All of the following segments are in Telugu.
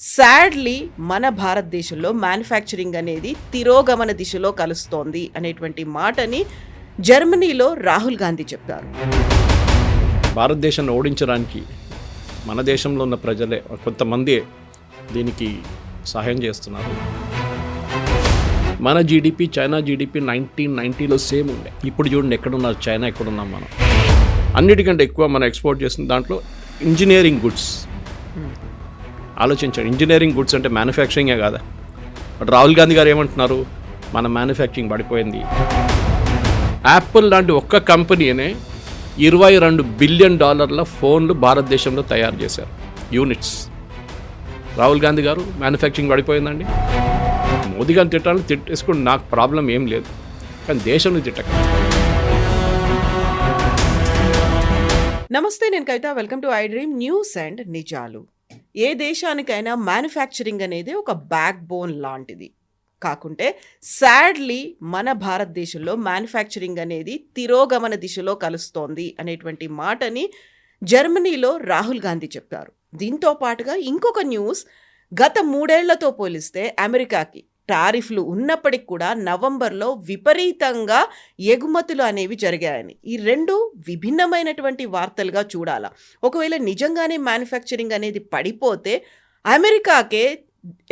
సాడ్లీ మన భారతదేశంలో మ్యానుఫ్యాక్చరింగ్ అనేది తిరోగమన దిశలో కలుస్తోంది అనేటువంటి మాటని జర్మనీలో రాహుల్ గాంధీ చెప్పారు. భారతదేశాన్ని ఓడించడానికి మన దేశంలో ఉన్న ప్రజలే కొంతమంది దీనికి సహాయం చేస్తున్నారు. మన జీడిపి చైనా జీడిపి 1990లో సేమ్ ఉండే. ఇప్పుడు చూడండి ఎక్కడున్నారు చైనా, ఎక్కడున్నాం మనం. అన్నిటికంటే ఎక్కువ మనం ఎక్స్పోర్ట్ చేసిన దాంట్లో ఇంజనీరింగ్ గుడ్స్. ఆలోచించండి, ఇంజనీరింగ్ గుడ్స్ అంటే మ్యానుఫ్యాక్చరింగే కాదా. బట్ రాహుల్ గాంధీ గారు ఏమంటున్నారు, మన మ్యానుఫ్యాక్చరింగ్ పడిపోయింది. యాపిల్ లాంటి ఒక్క కంపెనీనే $22 బిలియన్ ఫోన్లు భారతదేశంలో తయారు చేశారు, యూనిట్స్. రాహుల్ గాంధీ గారు మ్యానుఫ్యాక్చరింగ్ పడిపోయిందండి. మోదీ గారిని తిట్టాలని తిట్టేసుకుని నాకు ప్రాబ్లం ఏం లేదు, కానీ దేశంలో తిట్టక. నమస్తే, నేను Kavitha. Welcome to I dream news and నిజాలు. ఏ దేశానికైనా మ్యానుఫ్యాక్చరింగ్ అనేది ఒక బ్యాక్ బోన్ లాంటిది. కాకుంటే సాడ్లీ మన భారతదేశంలో మ్యానుఫ్యాక్చరింగ్ అనేది తిరోగమన దిశలో కలుస్తోంది అనేటువంటి మాటని జర్మనీలో రాహుల్ గాంధీ చెప్పారు. దీంతో పాటుగా ఇంకొక న్యూస్, గత 3 ఏళ్లతో పోలిస్తే అమెరికాకి టారిఫ్లు ఉన్నప్పటికి కూడా నవంబర్లో విపరీతంగా ఎగుమతులు అనేవి జరిగాయని. ఈ రెండు విభిన్నమైనటువంటి వార్తలుగా చూడాలా. ఒకవేళ నిజంగానే మ్యానుఫ్యాక్చరింగ్ అనేది పడిపోతే అమెరికాకే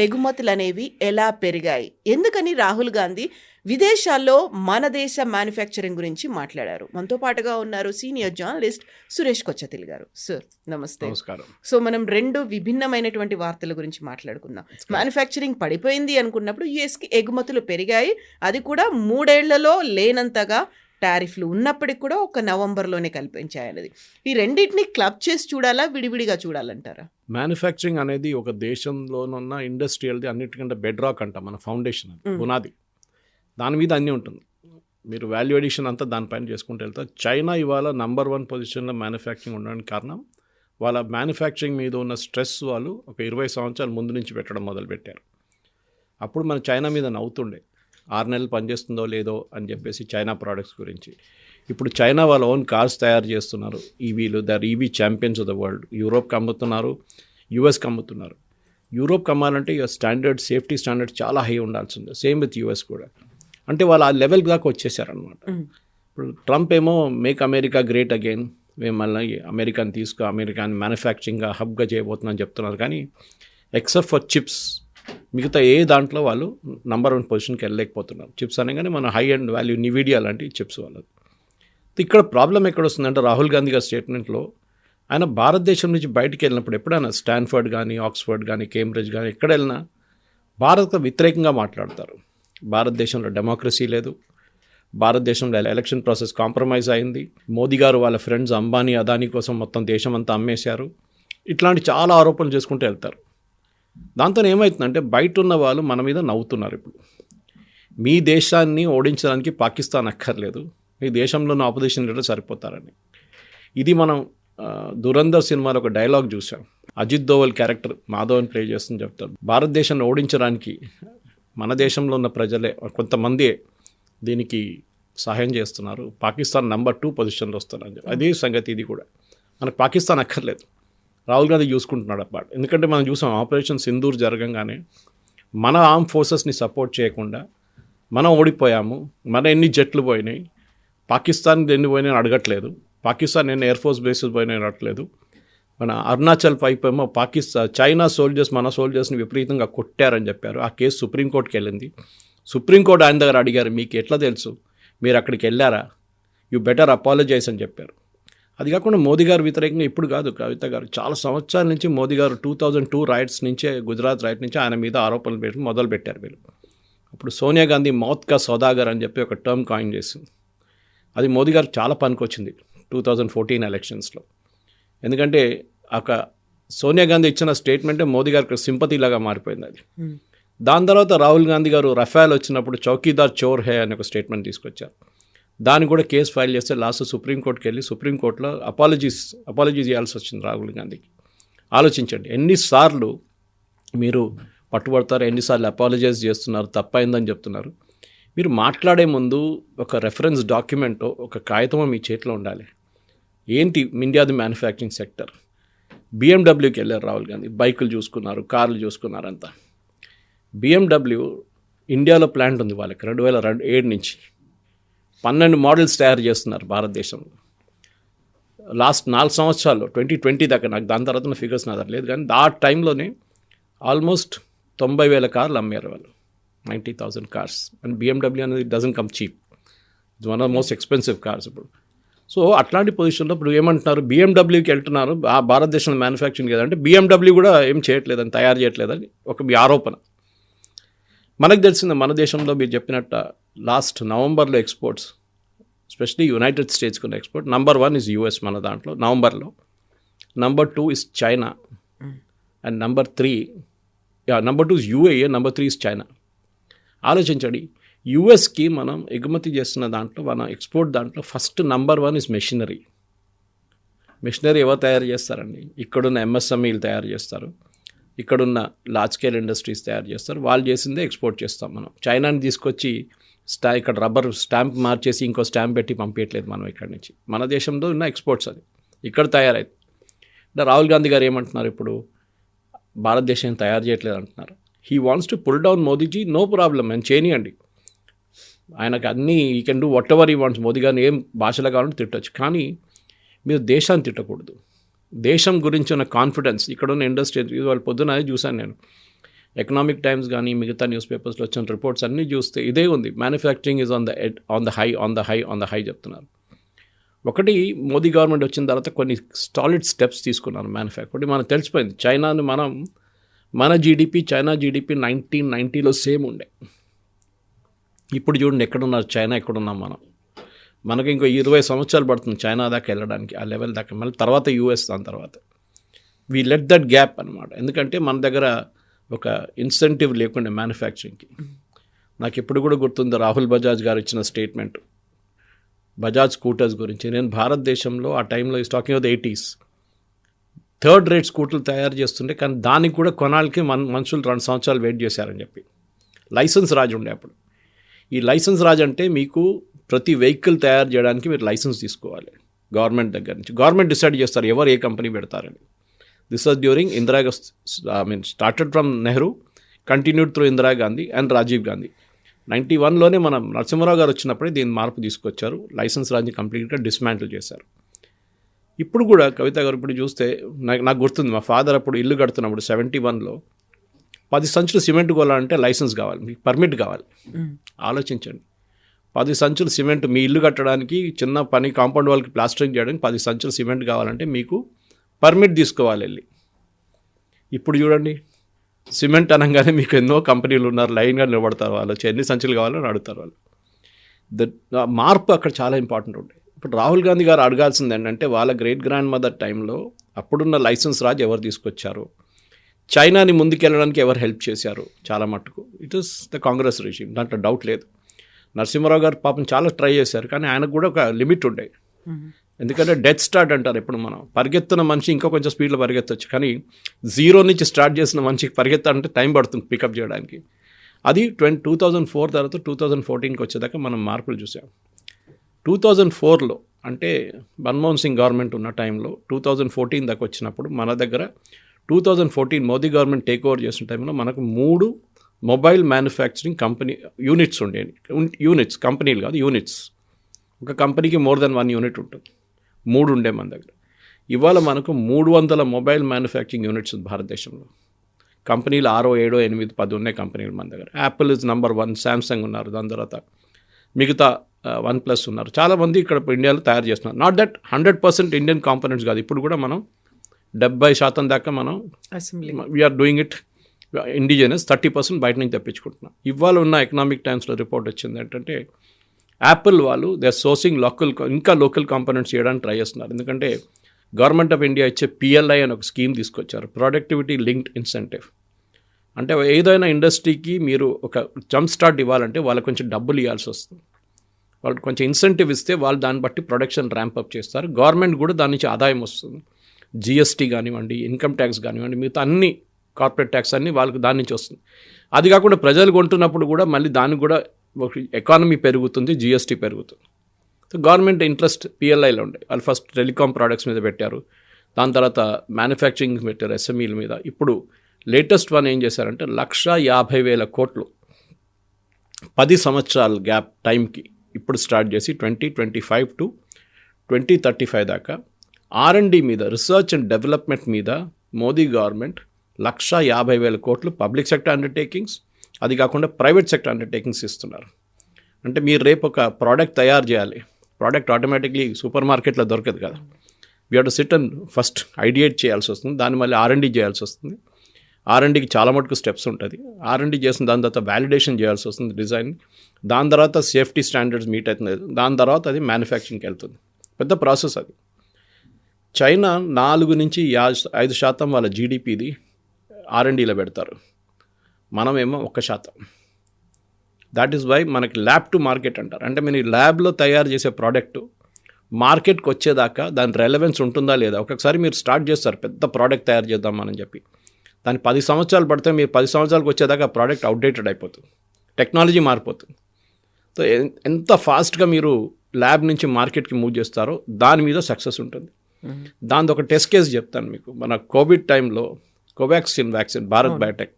ఎగుమతులు అనేవి ఎలా పెరిగాయి, ఎందుకని రాహుల్ గాంధీ విదేశాల్లో మన దేశ మ్యానుఫ్యాక్చరింగ్ గురించి మాట్లాడారు. మనతో పాటుగా ఉన్నారు సీనియర్ జర్నలిస్ట్ సురేష్ కొచ్చతిల్ గారు. సార్ నమస్తే. నమస్కారం. సో మనం రెండు విభిన్నమైనటువంటి వార్తల గురించి మాట్లాడుకుందాం. మ్యానుఫ్యాక్చరింగ్ పడిపోయింది అనుకున్నప్పుడు యుఎస్కి ఎగుమతులు పెరిగాయి, అది కూడా 3 ఏళ్లలో లేనంతగా. టారిఫ్లు ఉన్నప్పటికి కూడా ఒక నవంబర్లోనే కల్పించాయన్నది. ఈ రెండింటిని క్లబ్ చేసి చూడాలా, విడివిడిగా చూడాలంటారా? మ్యానుఫ్యాక్చరింగ్ అనేది ఒక దేశంలోనున్న ఇండస్ట్రియల్ది అన్నిటికంటే బెడ్ రాక్ అంట, మన ఫౌండేషన్, పునాది. దాని మీద అన్నీ ఉంటుంది. మీరు వాల్యూ ఎడిషన్ అంతా దానిపైన చేసుకుంటూ వెళ్తారు. చైనా ఇవాళ నంబర్ 1 పొజిషన్లో మ్యానుఫ్యాక్చరింగ్ ఉండడానికి కారణం వాళ్ళ మ్యానుఫ్యాక్చరింగ్ మీద ఉన్న స్ట్రెస్ వాళ్ళు ఒక 20 సంవత్సరాల ముందు నుంచి పెట్టడం మొదలుపెట్టారు. అప్పుడు మన చైనా మీద నవ్వుతుండే, 6 నెలలు పనిచేస్తుందో లేదో అని చెప్పేసి చైనా ప్రోడక్ట్స్ గురించి. ఇప్పుడు చైనా వాళ్ళ ఓన్ కార్స్ తయారు చేస్తున్నారు, ఈవీలు. Their EV champions of the world. యూరోప్కి అమ్ముతున్నారు, యూఎస్కి అమ్ముతున్నారు. యూరోప్కి అమ్మాలంటే ఇక స్టాండర్డ్, సేఫ్టీ స్టాండర్డ్ చాలా హై ఉండాల్సిందే. సేమ్ విత్ యూఎస్ కూడా. అంటే వాళ్ళు ఆ లెవెల్ దాకా వచ్చేసారనమాట. ఇప్పుడు ట్రంప్ ఏమో మేక్ అమెరికా గ్రేట్ అగైన్, మేము మళ్ళీ అమెరికాని అమెరికాని మ్యానుఫ్యాక్చరింగ్ హబ్గా చేయబోతున్నామని చెప్తున్నారు. కానీ ఎక్సెప్ట్ ఫర్ చిప్స్, మిగతా ఏ దాంట్లో వాళ్ళు నంబర్ 1 పొజిషన్కి వెళ్ళలేకపోతున్నారు. చిప్స్ అనగానే మన హై అండ్ వాల్యూ నివిడియా లాంటి చిప్స్ వాళ్ళది. ఇక్కడ ప్రాబ్లం ఎక్కడ వస్తుందంటే, రాహుల్ గాంధీ గారి స్టేట్మెంట్లో ఆయన భారతదేశం నుంచి బయటికి వెళ్ళినప్పుడు ఎప్పుడైనా స్టాన్ఫర్డ్ కానీ, ఆక్స్ఫర్డ్ కానీ, కేంబ్రిడ్జ్ కానీ ఎక్కడ వెళ్ళినా భారత్కు వ్యతిరేకంగా మాట్లాడతారు. భారతదేశంలో డెమోక్రసీ లేదు, భారతదేశంలో ఎలక్షన్ ప్రాసెస్ కాంప్రమైజ్ అయింది, మోదీ గారు వాళ్ళ ఫ్రెండ్స్ అంబానీ, అదానీ కోసం మొత్తం దేశం అంతా అమ్మేశారు, ఇట్లాంటి చాలా ఆరోపణలు చేసుకుంటూ వెళ్తారు. దాంతో ఏమవుతుందంటే బయట ఉన్న వాళ్ళు మన మీద నవ్వుతున్నారు. ఇప్పుడు మీ దేశాన్ని ఓడించడానికి పాకిస్తాన్ అక్కర్లేదు, మీ దేశంలో ఉన్న ఆపోజిషన్ లీడర్ సరిపోతారని. ఇది మనం దురంధర్ సినిమాలో ఒక డైలాగ్ చూసాం. అజిత్ దోవల్ క్యారెక్టర్ మాధవన్ ప్లే చేస్తుందని చెప్తారు, భారతదేశాన్ని ఓడించడానికి మన దేశంలో ఉన్న ప్రజలే కొంతమంది దీనికి సహాయం చేస్తున్నారు, పాకిస్తాన్ నంబర్ 2 పొజిషన్లో వస్తారని చెప్పి. అదే సంగతి ఇది కూడా. మనకు పాకిస్తాన్ అక్కర్లేదు, రాహుల్ గాంధీ చూసుకుంటున్నాడు అన్నమాట. ఎందుకంటే మనం చూసాం ఆపరేషన్ సింధూర్ జరగంగానే మన ఆర్మ్ ఫోర్సెస్ని సపోర్ట్ చేయకుండా మనం ఓడిపోయాము. మన ఎన్ని జట్లు పోయినాయి, పాకిస్తాన్ ఎన్ని పోయినాయి అడగట్లేదు, పాకిస్తాన్ ఎన్ని ఎయిర్ ఫోర్స్ బేసెస్ పోయినాయి అడగట్లేదు. మన అరుణాచల్ పైపు ఏమో చైనా సోల్జర్స్ మన సోల్జర్స్ని విపరీతంగా కొట్టారని చెప్పారు. ఆ కేసు సుప్రీంకోర్టుకి వెళ్ళింది. సుప్రీంకోర్టు ఆయన దగ్గర అడిగారు, మీకు ఎట్లా తెలుసు, మీరు అక్కడికి వెళ్ళారా, యూ బెటర్ అపాలజైజ్ అని చెప్పారు. అది కాకుండా మోదీ గారు వ్యతిరేకంగా ఇప్పుడు కాదు కవిత గారు, చాలా సంవత్సరాల నుంచి మోదీ గారు 2002 రైట్స్ నుంచే, గుజరాత్ రైట్ నుంచి ఆయన మీద ఆరోపణలు పెట్టి మొదలుపెట్టారు వీళ్ళు. అప్పుడు సోనియా గాంధీ మౌత్ కా సౌదాగర్ అని చెప్పి ఒక టర్మ్ కాయిన్ చేసింది. అది మోదీ గారు చాలా పనికొచ్చింది 2014 ఎలక్షన్స్లో. ఎందుకంటే ఒక సోనియా గాంధీ ఇచ్చిన స్టేట్మెంటే మోదీ గారికి సింపతిలాగా మారిపోయింది అది. దాని తర్వాత రాహుల్ గాంధీ గారు రఫేల్ వచ్చినప్పుడు చౌకీదార్ చోర్ హే అనే ఒక స్టేట్మెంట్ తీసుకొచ్చారు. దాన్ని కూడా కేసు ఫైల్ చేస్తే లాస్ట్ సుప్రీంకోర్టుకి వెళ్ళి సుప్రీంకోర్టులో అపాలజీ చేయాల్సి వచ్చింది రాహుల్ గాంధీకి. ఆలోచించండి, ఎన్నిసార్లు మీరు పట్టుబడతారు, ఎన్నిసార్లు అపాలజైజ్ చేస్తున్నారు, తప్పైందని చెప్తున్నారు. మీరు మాట్లాడే ముందు ఒక రెఫరెన్స్ డాక్యుమెంటో, ఒక కాగితమో మీ చేతిలో ఉండాలి. ఏంటి ఇండియాది మ్యానుఫ్యాక్చరింగ్ సెక్టర్, బిఎండబ్ల్యూకి వెళ్ళారు రాహుల్ గాంధీ, బైకులు చూసుకున్నారు, కార్లు చూసుకున్నారు అంతా. బిఎండబ్ల్యూ ఇండియాలో ప్లాంట్ ఉంది వాళ్ళకి 2007 నుంచి 12 మోడల్స్ తయారు చేస్తున్నారు భారతదేశంలో. లాస్ట్ 4 సంవత్సరాల్లో 2020 దాకా, నాకు దాని తర్వాత ఫిగర్స్ నా దగ్గర లేదు, కానీ ఆ టైంలోనే ఆల్మోస్ట్ 90,000 కార్లు అమ్మారు వాళ్ళు, 90,000 కార్స్. అండ్ బిఎండబ్ల్యూ అనేది doesn't come cheap, it's one of most expensive cars ఇప్పుడు. సో అట్లాంటి పొజిషన్లో ఇప్పుడు ఏమంటున్నారు, బిఎండబ్ల్యూకి వెళ్తున్నారు, ఆ భారతదేశంలో మ్యానుఫ్యాక్చరింగ్ ఏదంటే బిఎండబ్ల్యూ కూడా ఏం చేయట్లేదని, తయారు చేయట్లేదని ఒక మీ ఆరోపణ. మనకు తెలిసింది మన దేశంలో మీరు చెప్పినట్టు లాస్ట్ నవంబర్లో ఎక్స్పోర్ట్స్, ఎస్పెషలీ యునైటెడ్ స్టేట్స్కి ఉన్న ఎక్స్పోర్ట్, నంబర్ 1 ఇస్ యూఎస్ మన దాంట్లో నవంబర్లో, number 2 is China, and number 2 is UAE, number 3 is China. ఆలోచించండి, యూఎస్కి మనం ఎగుమతి చేస్తున్న దాంట్లో, మన ఎక్స్పోర్ట్ దాంట్లో first number 1 is machinery. Machinery ఎవరు తయారు చేస్తారండి? ఇక్కడున్న ఎంఎస్ఎంఈలు తయారు చేస్తారు, ఇక్కడున్న లార్జ్ స్కేల్ ఇండస్ట్రీస్ తయారు చేస్తారు, వాళ్ళు చేసిందే ఎక్స్పోర్ట్ చేస్తాం మనం. చైనాని తీసుకొచ్చి ఇక్కడ రబ్బర్ స్టాంప్ మార్చేసి ఇంకో స్టాంప్ పెట్టి పంపించట్లేదు మనం ఇక్కడి నుంచి. మన దేశంలో ఉన్న ఎక్స్పోర్ట్స్ అది ఇక్కడ తయారైంది. అంటే రాహుల్ గాంధీ గారు ఏమంటున్నారు ఇప్పుడు, భారతదేశం తయారు చేయట్లేదు అంటున్నారు. He wants to pull down Modiji, no problem, అని చేయనియండి, ఆయనకు అన్నీ he can do whatever he wants. Modi గారిని ఏం భాషలో కావాలంటే తిట్టచ్చు, కానీ మీరు దేశాన్ని తిట్టకూడదు. దేశం గురించి ఉన్న కాన్ఫిడెన్స్, ఇక్కడ ఉన్న ఇండస్ట్రీ, వాళ్ళు పొద్దున చూశాను నేను, ఎకనామిక్ టైమ్స్ కానీ మిగతా న్యూస్ పేపర్స్లో వచ్చిన రిపోర్ట్స్ అన్నీ చూస్తే ఇదే ఉంది, manufacturing is on the high చెప్తున్నారు. ఒకటి, మోదీ గవర్నమెంట్ వచ్చిన తర్వాత కొన్ని సాలిడ్ స్టెప్స్ తీసుకున్నారు మ్యానుఫ్యాక్చరింగ్. మనకు తెలిసిపోయింది, చైనాను మన జీడిపి చైనా జీడిపి 1990లో సేమ్ ఉండే. ఇప్పుడు చూడండి ఎక్కడున్నారు చైనా, ఎక్కడున్నాం మనం. మనకి ఇంకో 20 సంవత్సరాలు పడుతుంది చైనా దాకా వెళ్ళడానికి, ఆ లెవెల్ దాకా. మళ్ళీ తర్వాత యూఎస్, దాని తర్వాత వీ లెట్ దట్ గ్యాప్ అనమాట. ఎందుకంటే మన దగ్గర ఒక ఇన్సెంటివ్ లేకుండా మ్యానుఫ్యాక్చరింగ్కి. నాకు ఎప్పుడు కూడా గుర్తుంది రాహుల్ బజాజ్ గారు ఇచ్చిన స్టేట్మెంట్ బజాజ్ స్కూటర్స్ గురించి. నేను భారతదేశంలో ఆ టైంలో is talking of the 80s, third rate స్కూటర్లు తయారు చేస్తుంటే, కానీ దానికి కూడా కొనాలకి మనుషులు 2 సంవత్సరాలు వెయిట్ చేశారని చెప్పి. లైసెన్స్ రాజ్ ఉండే అప్పుడు. ఈ లైసెన్స్ రాజ్ అంటే మీకు ప్రతి వెహికల్ తయారు చేయడానికి మీరు లైసెన్స్ తీసుకోవాలి గవర్నమెంట్ దగ్గర నుంచి. గవర్నమెంట్ డిసైడ్ చేస్తారు ఎవరు ఏ కంపెనీ పెడతారని. This was during started from Nehru, continued through Indira Gandhi and Rajiv Gandhi. 91లోనే మనం నరసింహారావు గారు వచ్చినప్పుడే దీన్ని మార్పు తీసుకొచ్చారు, లైసెన్స్ రాజ్ని కంప్లీట్గా డిస్మాంటిల్ చేశారు. ఇప్పుడు కూడా కవిత గారు ఇప్పుడు చూస్తే నాకు గుర్తుంది, మా ఫాదర్ అప్పుడు ఇల్లు కడుతున్నప్పుడు 71లో 10 సంచులు సిమెంట్ కొనాలంటే లైసెన్స్ కావాలి, మీకు పర్మిట్ కావాలి. ఆలోచించండి, 10 సంచులు సిమెంట్, మీ ఇల్లు కట్టడానికి చిన్న పని, కాంపౌండ్ వాళ్ళకి ప్లాస్టరింగ్ చేయడానికి 10 సంచులు సిమెంట్ కావాలంటే మీకు పర్మిట్ తీసుకోవాలి వెళ్ళి. ఇప్పుడు చూడండి, సిమెంట్ అనగానే మీకు ఎన్నో కంపెనీలు ఉన్నారు, లైన్గా నిలబడతారు, వాళ్ళు ఎన్ని సంచులు కావాలని అడుగుతారు వాళ్ళు. మార్పు అక్కడ చాలా ఇంపార్టెంట్ ఉండే. ఇప్పుడు రాహుల్ గాంధీ గారు అడగాల్సింది ఏంటంటే, వాళ్ళ గ్రేట్ గ్రాండ్ మదర్ టైంలో అప్పుడున్న లైసెన్స్ రాజ్ ఎవరు తీసుకొచ్చారు, చైనాని ముందుకెళ్ళడానికి ఎవరు హెల్ప్ చేశారు, చాలా మట్టుకు it is the Congress regime, దాంట్లో డౌట్ లేదు. నరసింహారావు గారు పాపం చాలా ట్రై చేశారు, కానీ ఆయనకు కూడా ఒక లిమిట్ ఉండే. ఎందుకంటే డెత్ స్టార్ట్ అంటారు, ఎప్పుడు మనం పరిగెత్తున్న మనిషి ఇంకా కొంచెం స్పీడ్లో పరిగెత్తవచ్చు, కానీ 0 నుంచి స్టార్ట్ చేసిన మనిషికి పరిగెత్తాలంటే టైం పడుతుంది పికప్ చేయడానికి. అది 2004 తర్వాత 2014కి వచ్చేదాకా మనం మార్పులు చూసాం. 2004లో అంటే మన్మోహన్ సింగ్ గవర్నమెంట్ ఉన్న టైంలో 2014 దాకా వచ్చినప్పుడు మన దగ్గర 2014 మోదీ గవర్నమెంట్ టేక్ ఓవర్ చేసిన టైంలో మనకు 3 మొబైల్ మ్యానుఫ్యాక్చరింగ్ కంపెనీ యూనిట్స్ ఉండేవి. యూనిట్స్, కంపెనీలు కాదు, యూనిట్స్. ఒక కంపెనీకి మోర్ దెన్ 1 యూనిట్ ఉంటుంది, 3 ఉండే మన దగ్గర. ఇవాళ మనకు 300 మొబైల్ మ్యానుఫ్యాక్చరింగ్ యూనిట్స్ భారతదేశంలో. కంపెనీలు 6, 7, 8, 10 ఉన్నాయి కంపెనీలు మన దగ్గర. యాపిల్ ఇస్ నంబర్ 1, శాంసంగ్ ఉన్నారు, దాని తర్వాత మిగతా OnePlus ఉన్నారు. చాలామంది ఇక్కడ ఇండియాలో తయారు చేస్తున్నారు. నాట్ దట్ 100% ఇండియన్ కాంపోనెంట్స్ కాదు, ఇప్పుడు కూడా మనం 70% దాకా మనం వీఆర్ డూయింగ్ ఇట్ ఇండిజినస్, 30% బయట నుంచి తెప్పించుకుంటున్నాం. ఇవాళ ఉన్న ఎకనామిక్ టైమ్స్లో రిపోర్ట్ వచ్చింది ఏంటంటే, యాపిల్ వాళ్ళు they are sourcing local components చేయడానికి ట్రై చేస్తున్నారు. ఎందుకంటే గవర్నమెంట్ ఆఫ్ ఇండియా ఇచ్చే PLI అని ఒక స్కీమ్ తీసుకొచ్చారు, ప్రొడక్టివిటీ లింక్డ్ ఇన్సెంటివ్. అంటే ఏదైనా ఇండస్ట్రీకి మీరు ఒక జంప్ స్టార్ట్ ఇవ్వాలంటే వాళ్ళకి కొంచెం డబ్బులు ఇవ్వాల్సి వస్తుంది. వాళ్ళకి కొంచెం ఇన్సెంటివ్ ఇస్తే వాళ్ళు దాన్ని బట్టి ప్రొడక్షన్ ర్యాంప్అప్ చేస్తారు. గవర్నమెంట్ కూడా దాని నుంచి ఆదాయం వస్తుంది. GST కానివ్వండి, ఇన్కమ్ ట్యాక్స్ కానివ్వండి, మిగతా అన్ని కార్పొరేట్ ట్యాక్స్ అన్నీ వాళ్ళకి దాని నుంచి వస్తుంది. అది కాకుండా ప్రజలు కొంటున్నప్పుడు కూడా మళ్ళీ దానికి కూడా ఎకానమీ పెరుగుతుంది, GST పెరుగుతుంది. సో గవర్నమెంట్ ఇంట్రెస్ట్ PLIలో ఉండే. వాళ్ళు ఫస్ట్ టెలికాం ప్రోడక్ట్స్ మీద పెట్టారు, దాని తర్వాత మ్యానుఫ్యాక్చరింగ్ పెట్టారు ఎస్ఎంఈల మీద. ఇప్పుడు లేటెస్ట్ వన్ ఏం చేశారంటే 1,50,000 కోట్లు 10 సంవత్సరాల గ్యాప్ టైంకి ఇప్పుడు స్టార్ట్ చేసి 2025 to 2035 దాకా R&D మీద, రీసెర్చ్ అండ్ డెవలప్మెంట్ మీద మోదీ గవర్నమెంట్ 1,50,000 కోట్లు పబ్లిక్ సెక్టర్ అండర్టేకింగ్స్, అది కాకుండా ప్రైవేట్ సెక్టర్ అండర్టేకింగ్స్ ఇస్తున్నారు. అంటే మీరు రేపు ఒక ప్రోడక్ట్ తయారు చేయాలి, ప్రోడక్ట్ ఆటోమేటిక్లీ సూపర్ మార్కెట్లో దొరకదు కదా. We have to SIT and first ideate చేయాల్సి వస్తుంది, దాని మళ్ళీ R&D చేయాల్సి వస్తుంది. R&Dకి చాలా మటుకు స్టెప్స్ ఉంటుంది. R&D చేసిన దాని తర్వాత వ్యాలిడేషన్ చేయాల్సి వస్తుంది డిజైన్, దాని తర్వాత సేఫ్టీ స్టాండర్డ్స్ మీట్ అవుతుంది, దాని తర్వాత అది మ్యానుఫ్యాక్చరింగ్కి వెళ్తుంది. పెద్ద ప్రాసెస్ అది. చైనా 4-5% వాళ్ళ జీడిపిది R&Dలో పెడతారు, మనమేమో 1%. దాట్ ఈస్ వై మనకి ల్యాబ్ టు మార్కెట్ అంటారు. అంటే మీరు ల్యాబ్లో తయారు చేసే ప్రోడక్ట్ మార్కెట్కి వచ్చేదాకా దాని రెలవెన్స్ ఉంటుందా లేదా. ఒక్కొక్కసారి మీరు స్టార్ట్ చేస్తారు పెద్ద ప్రోడక్ట్ తయారు చేద్దామని చెప్పి, దాన్ని 10 సంవత్సరాలు పడితే మీరు 10 సంవత్సరాలకు వచ్చేదాకా ప్రోడక్ట్ అవుట్డేటెడ్ అయిపోతుంది, టెక్నాలజీ మారిపోతుంది. సో ఎంత ఫాస్ట్గా మీరు ల్యాబ్ నుంచి మార్కెట్కి మూవ్ చేస్తారో దాని మీద సక్సెస్ ఉంటుంది. దాని ఒక టెస్ట్ కేసు చెప్తాను మీకు. మన కోవిడ్ టైంలో కోవాక్సిన్ వ్యాక్సిన్ భారత్ బయోటెక్,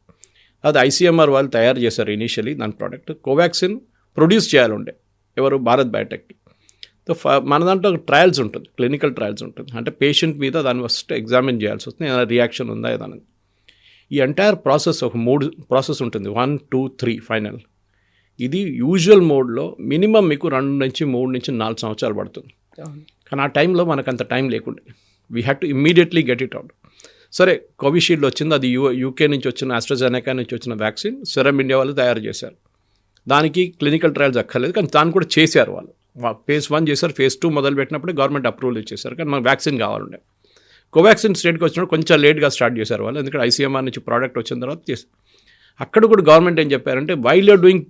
అది ICMR వాళ్ళు తయారు చేశారు ఇనీషియలీ దాని ప్రోడక్ట్. కోవాక్సిన్ ప్రొడ్యూస్ చేయాలండే ఎవరు, భారత్ బయోటెక్కి. సో మన దాంట్లో ట్రయల్స్ ఉంటుంది, క్లినికల్ ట్రయల్స్ ఉంటుంది. అంటే పేషెంట్ మీద దాన్ని ఫస్ట్ ఎగ్జామిన్ చేయాల్సి వస్తుంది, ఏదైనా రియాక్షన్ ఉందా ఏదైనా. ఈ ఎంటైర్ ప్రాసెస్ ఒక 3 ప్రాసెస్ ఉంటుంది, 1, 2, 3 ఫైనల్. ఇది యూజువల్ మోడ్లో మినిమం మీకు 2 నుంచి 3 నుంచి 4 సంవత్సరాలు పడుతుంది. కానీ ఆ టైంలో మనకు అంత టైం లేకుండే, we had to immediately get it out. సరే కోవిషీల్డ్ వచ్చింది, అది UK నుంచి వచ్చిన ఆస్ట్రాజెనెకా నుంచి వచ్చిన వ్యాక్సిన్ సెరమ్ ఇండియా వాళ్ళు తయారు చేశారు. దానికి క్లినికల్ ట్రయల్స్ అక్కర్లేదు, కానీ దాన్ని కూడా చేశారు వాళ్ళు. phase 1 చేశారు, phase 2 మొదలుపెట్టినప్పుడు గవర్నమెంట్ అప్రూవల్ ఇచ్చేశారు. కానీ మనకు వ్యాక్సిన్ కావాలండే. కోవాక్సిన్ స్టేట్కి వచ్చినప్పుడు కొంచెం లేట్గా స్టార్ట్ చేశారు వాళ్ళు, ఎందుకంటే ICMR నుంచి ప్రోడక్ట్ వచ్చిన తర్వాత చేశారు. అక్కడ కూడా గవర్నమెంట్ ఏం చెప్పారంటే, while you're doing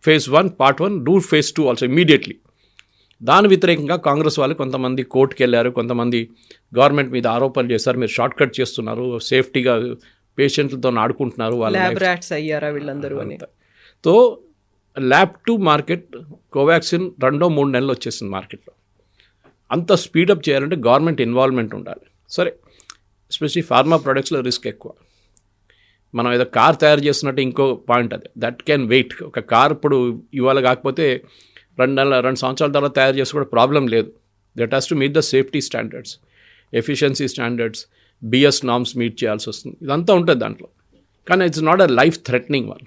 phase 1 part 1 do phase 2 also immediately. దాని వ్యతిరేకంగా కాంగ్రెస్ వాళ్ళు కొంతమంది కోర్టుకి వెళ్ళారు, కొంతమంది గవర్నమెంట్ మీద ఆరోపణలు చేశారు, మీరు షార్ట్ కట్ చేస్తున్నారు, సేఫ్టీగా పేషెంట్లతో ఆడుకుంటున్నారు, వాళ్ళ అయ్యారా వీళ్ళందరూ అని. So lab to market Covaxin 2-3 నెలలు వచ్చేసింది మార్కెట్లో. అంత స్పీడప్ చేయాలంటే గవర్నమెంట్ ఇన్వాల్వ్మెంట్ ఉండాలి. సరే ఎస్పెషలీ ఫార్మా ప్రొడక్ట్స్లో రిస్క్ ఎక్కువ. మనం ఏదో కార్ తయారు చేస్తున్నట్టు ఇంకో పాయింట్ అది, దట్ క్యాన్ వెయిట్. ఒక కార్ ఇప్పుడు ఇవాళ కాకపోతే 2 సంవత్సరాల తర్వాత తయారు చేసి కూడా ప్రాబ్లం లేదు. That has to meet the safety standards, efficiency standards, BS norms meet చేయాల్సి వస్తుంది. ఇదంతా ఉంటుంది దాంట్లో. కానీ it's not a life threatening one.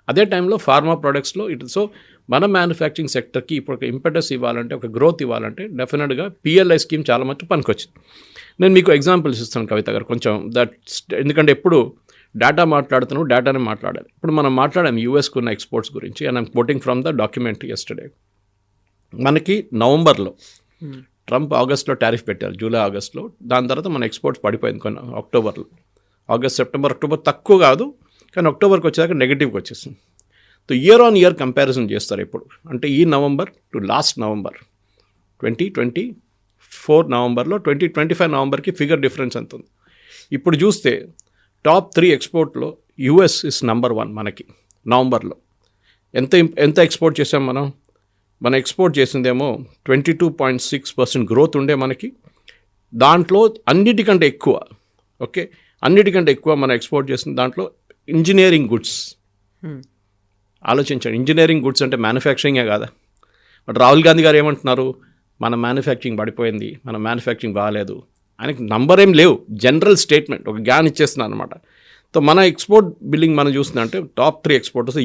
అదే టైంలో ఫార్మా ప్రొడక్ట్స్లో సో మన మ్యానుఫ్యాక్చరింగ్ సెక్టర్కి ఇప్పుడు ఒక ఇంపెటస్ ఇవ్వాలంటే, ఒక గ్రోత్ ఇవ్వాలంటే డెఫినెట్గా PLI స్కీమ్ చాలా మటుకు పనికొచ్చింది. నేను మీకు ఎగ్జాంపుల్స్ ఇస్తాను కవిత గారు కొంచెం. ఎందుకంటే ఎప్పుడు డేటా మాట్లాడుతున్నావు, డేటానే మాట్లాడాలి. ఇప్పుడు మనం మాట్లాడాం యూఎస్కు ఉన్న ఎక్స్పోర్ట్స్ గురించి, and I'm coating from the document yesterday. మనకి నవంబర్లో ట్రంప్ ఆగస్ట్లో టారిఫ్ పెట్టారు, జూలై ఆగస్ట్లో. దాని తర్వాత మన ఎక్స్పోర్ట్స్ పడిపోయింది కొన్ని అక్టోబర్లో. ఆగస్ట్, సెప్టెంబర్, అక్టోబర్ తక్కువ కాదు, కానీ అక్టోబర్కి వచ్చేదాకా నెగిటివ్కి వచ్చేసింది. So year on year comparison చేస్తారు ఇప్పుడు. అంటే ఈ నవంబర్ టు లాస్ట్ నవంబర్ 2024 నవంబర్లో 2025 నవంబర్కి ఫిగర్ డిఫరెన్స్ ఎంత ఉంది. ఇప్పుడు చూస్తే టాప్ 3 ఎక్స్పోర్ట్లో US ఇస్ నెంబర్ 1 మనకి నవంబర్లో. ఎంత ఎక్స్పోర్ట్ చేసాం మనం ఎక్స్పోర్ట్ చేసిందేమో 22.6% గ్రోత్ ఉండే మనకి. దాంట్లో అన్నిటికంటే ఎక్కువ మనం ఎక్స్పోర్ట్ చేసిన దాంట్లో ఇంజనీరింగ్ గుడ్స్. ఆలోచించండి, ఇంజనీరింగ్ గుడ్స్ అంటే మ్యానుఫ్యాక్చరింగే కాదా. బట్ రాహుల్ గాంధీ గారు ఏమంటున్నారు, మన మ్యానుఫ్యాక్చరింగ్ పడిపోయింది, మన మ్యానుఫ్యాక్చరింగ్ బాగాలేదు. ఆయనకి నంబర్ ఏం లేవు, జనరల్ స్టేట్మెంట్, ఒక గ్యాన్ ఇచ్చేస్తున్నాను అనమాట. సో మన ఎక్స్పోర్ట్ బిల్లింగ్ మనం చూస్తుందంటే టాప్ 3 ఎక్స్పోర్టర్స్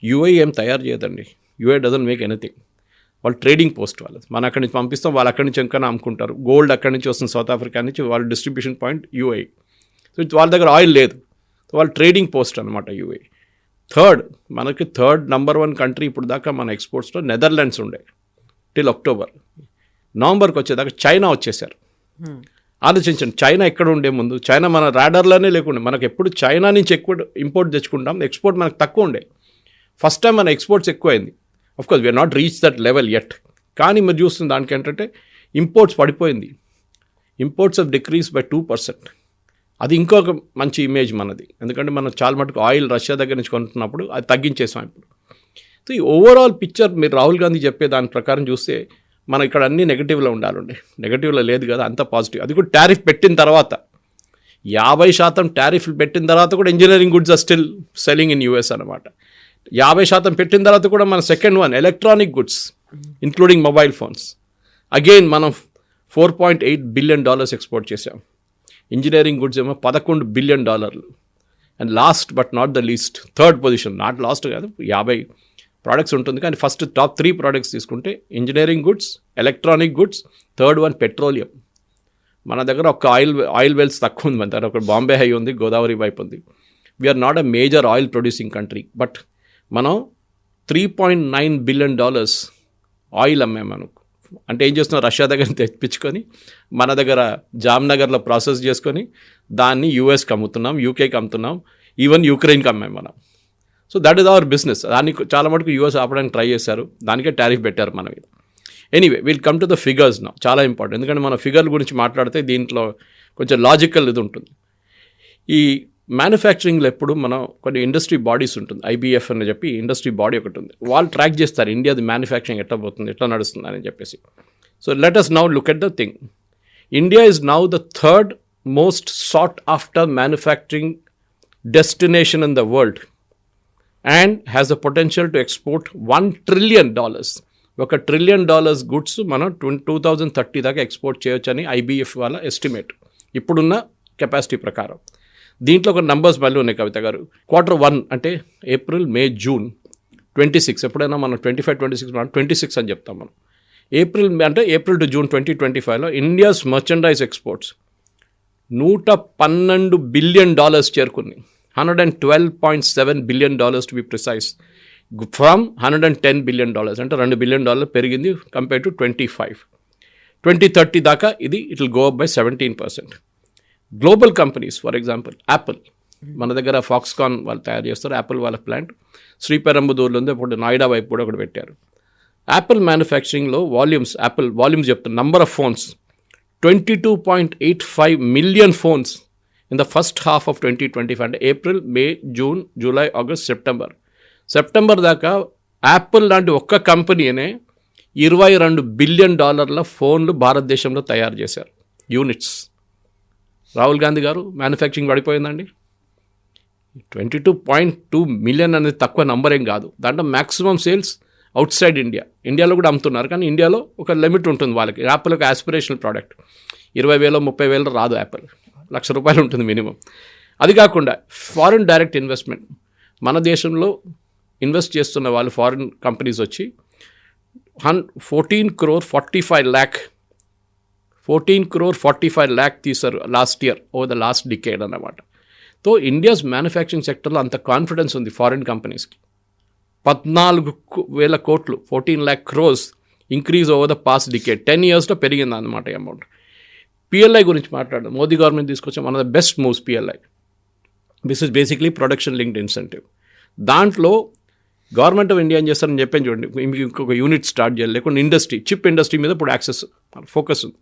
యూఐ ఏం తయారు చేయదండి. UAE doesn't make anything. వాళ్ళు ట్రేడింగ్ పోస్ట్ వాళ్ళు, మనం అక్కడి నుంచి పంపిస్తాం, వాళ్ళు అక్కడి నుంచి ఇంకా అమ్ముకుంటారు. గోల్డ్ అక్కడి నుంచి వస్తుంది, సౌత్ ఆఫ్రికా నుంచి, వాళ్ళ డిస్ట్రిబ్యూషన్ పాయింట్ యూఐ. సో వాళ్ళ దగ్గర ఆయిల్ లేదు, సో వాళ్ళు ట్రేడింగ్ పోస్ట్ అనమాట యూఐ. మనకి నంబర్ 1 కంట్రీ ఇప్పుడు దాకా మన ఎక్స్పోర్ట్స్లో నెదర్లాండ్స్ ఉండే టిల్ అక్టోబర్. నవంబర్కి వచ్చేదాకా చైనా వచ్చేసారు. ఆలోచించండి, చైనా ఎక్కడ ఉండే ముందు, చైనా మన రాడర్లోనే లేకుండే. మనకు ఎప్పుడు చైనా నుంచి ఎక్కువ ఇంపోర్ట్ తెచ్చుకుంటాం, ఎక్స్పోర్ట్ మనకు తక్కువ ఉండే. ఫస్ట్ టైం మన ఎక్స్పోర్ట్స్ ఎక్కువైంది. Of course we're not reach that level yet. కానీ మీరు చూస్తుంది దానికి ఏంటంటే ఇంపోర్ట్స్ పడిపోయింది. Imports of decrease by 2%. అది ఇంకొక మంచి ఇమేజ్ మనది, ఎందుకంటే మనం చాలా మటుకు ఆయిల్ రష్యా దగ్గర నుంచి కొంటున్నప్పుడు అది తగ్గించేసాం ఇప్పుడు. సో ఈ ఓవరాల్ పిక్చర్ మీరు రాహుల్ గాంధీ చెప్పే దాని ప్రకారం చూస్తే మనం ఇక్కడ అన్ని నెగిటివ్లో ఉండాలండి. నెగిటివ్లో లేదు కదా, అంత పాజిటివ్. అది కూడా టారిఫ్ పెట్టిన తర్వాత 50% టారిఫ్లు పెట్టిన తర్వాత కూడా engineering goods are still selling in US అనమాట. 50% పెట్టిన తర్వాత కూడా మన second one electronic goods including mobile phones. Again మనం $4.8 బిలియన్ ఎక్స్పోర్ట్ చేసాం. ఇంజనీరింగ్ గుడ్స్ ఏమో $11 billion. And last but not the least, third position, not last కాదు, 50 ప్రోడక్ట్స్ ఉంటుంది కానీ ఫస్ట్ టాప్ 3 ప్రోడక్ట్స్ తీసుకుంటే engineering goods, electronic goods, third one petroleum. మన దగ్గర ఒక ఆయిల్ వెల్స్ తక్కువ ఉంది. మన దగ్గర ఒక బాంబే హై ఉంది, గోదావరి వైపు ఉంది. We're not a major oil producing country, but మనం $3.9 బిలియన్ ఆయిల్ అమ్మాము మనకు. అంటే ఏం చేస్తున్నాం, రష్యా దగ్గర తెప్పించుకొని మన దగ్గర జామ్నగర్లో ప్రాసెస్ చేసుకొని దాన్ని యూఎస్కి అమ్ముతున్నాం, యూకేకి అమ్ముతున్నాం, ఈవెన్ యూక్రెయిన్కి అమ్మాము మనం. So that is our business. దానికి చాలా మటుకు యూఎస్ ఆపడానికి ట్రై చేశారు, దానికే టారిఫ్ పెట్టారు మన మీద. Anyway will come to the figures నా, చాలా ఇంపార్టెంట్. ఎందుకంటే మన ఫిగర్ల గురించి మాట్లాడితే దీంట్లో కొంచెం లాజికల్ ఇది ఉంటుంది. ఈ మ్యానుఫ్యాక్చరింగ్లో ఎప్పుడు మనం కొన్ని ఇండస్ట్రీ బాడీస్ ఉంటుంది, IBF అని చెప్పి ఇండస్ట్రీ బాడీ ఒకటి ఉంది. వాళ్ళు ట్రాక్ చేస్తారు ఇండియాది మ్యానుఫ్యాక్చరింగ్ ఎట్లా పోతుంది, ఎట్లా నడుస్తుంది అని చెప్పేసి. So let us now look at the thing. India is now the third most short after manufacturing destination in the world and has the potential to export $1 trillion. $1 trillion goods మనం 2030 దాకా ఎక్స్పోర్ట్ చేయొచ్చు అని IBF వాళ్ళ ఎస్టిమేట్ ఇప్పుడున్న కెపాసిటీ ప్రకారం. దీంట్లో ఒక నంబర్స్ మళ్ళీ ఉన్నాయి కవిత గారు. Q1 అంటే ఏప్రిల్, మే, జూన్ 26, ఎప్పుడైనా మనం 25-26 మనం 26 అని చెప్తాం మనం. ఏప్రిల్ టు జూన్ 2025లో ఇండియాస్ మర్చెండైజ్ ఎక్స్పోర్ట్స్ $112 బిలియన్ చేరుకున్నాయి. $112.7 billion to be precise, from $110 billion, అంటే $2 బిలియన్ పెరిగింది కంపేర్ టు 2030 దాకా ఇది it will go up by 17%. Global companies, for example Apple, మన దగ్గర ఫాక్స్కాన్ వాళ్ళు తయారు చేస్తారు, యాపిల్ వాళ్ళ ప్లాంట్ శ్రీపెరంబదూర్లో ఉంది, ఇప్పుడు నాయిడా వైపు కూడా ఒకటి పెట్టారు. యాపిల్ మ్యానుఫ్యాక్చరింగ్లో యాపిల్ వాల్యూమ్స్ చెప్తాను. Number of phones 22.85 million phones in the first half of 2025, అంటే ఏప్రిల్, మే, జూన్, జూలై, ఆగస్ట్, సెప్టెంబర్ దాకా యాపిల్ లాంటి ఒక్క కంపెనీనే $22 బిలియన్ ఫోన్లు భారతదేశంలో తయారు చేశారు, యూనిట్స్. రాహుల్ గాంధీ గారు మ్యానుఫ్యాక్చరింగ్ పడిపోయిందండి. 22.2 మిలియన్ అనేది తక్కువ నంబర్ ఏం కాదు. దాంట్లో మ్యాక్సిమం సేల్స్ అవుట్ సైడ్ ఇండియాలో కూడా అమ్ముతున్నారు, కానీ ఇండియాలో ఒక లిమిట్ ఉంటుంది వాళ్ళకి. యాపిల్ ఒక ఆస్పిరేషనల్ ప్రోడక్ట్, 20,000-30,000 రాదు. యాపిల్ ₹1,00,000 ఉంటుంది మినిమం. అది కాకుండా ఫారిన్ డైరెక్ట్ ఇన్వెస్ట్మెంట్, మన దేశంలో ఇన్వెస్ట్ చేస్తున్న వాళ్ళు ఫారిన్ కంపెనీస్ వచ్చి 14 crore 45 lakh తీశారు last year, over the last decade అన్నమాట. తో ఇండియాస్ మ్యానుఫ్యాక్చరింగ్ సెక్టర్లో అంత కాన్ఫిడెన్స్ ఉంది ఫారిన్ కంపెనీస్కి. 14,000 కోట్లు, 14 lakh crores increase over the past decade, 10 yearsలో పెరిగింది అన్నమాట అమౌంట్. PLI గురించి మాట్లాడడం, మోదీ గవర్నమెంట్ తీసుకొచ్చాం, one of the best moves PLI. This is basically production linked incentive. దాంట్లో గవర్నమెంట్ ఆఫ్ ఇండియా ఏం చేస్తారని చెప్పాను చూడండి, మీకు ఇంకొక యూనిట్ స్టార్ట్ చేయాలి, లేకుంటే చిప్ ఇండస్ట్రీ మీద ఇప్పుడు ఫోకస్ ఉంది.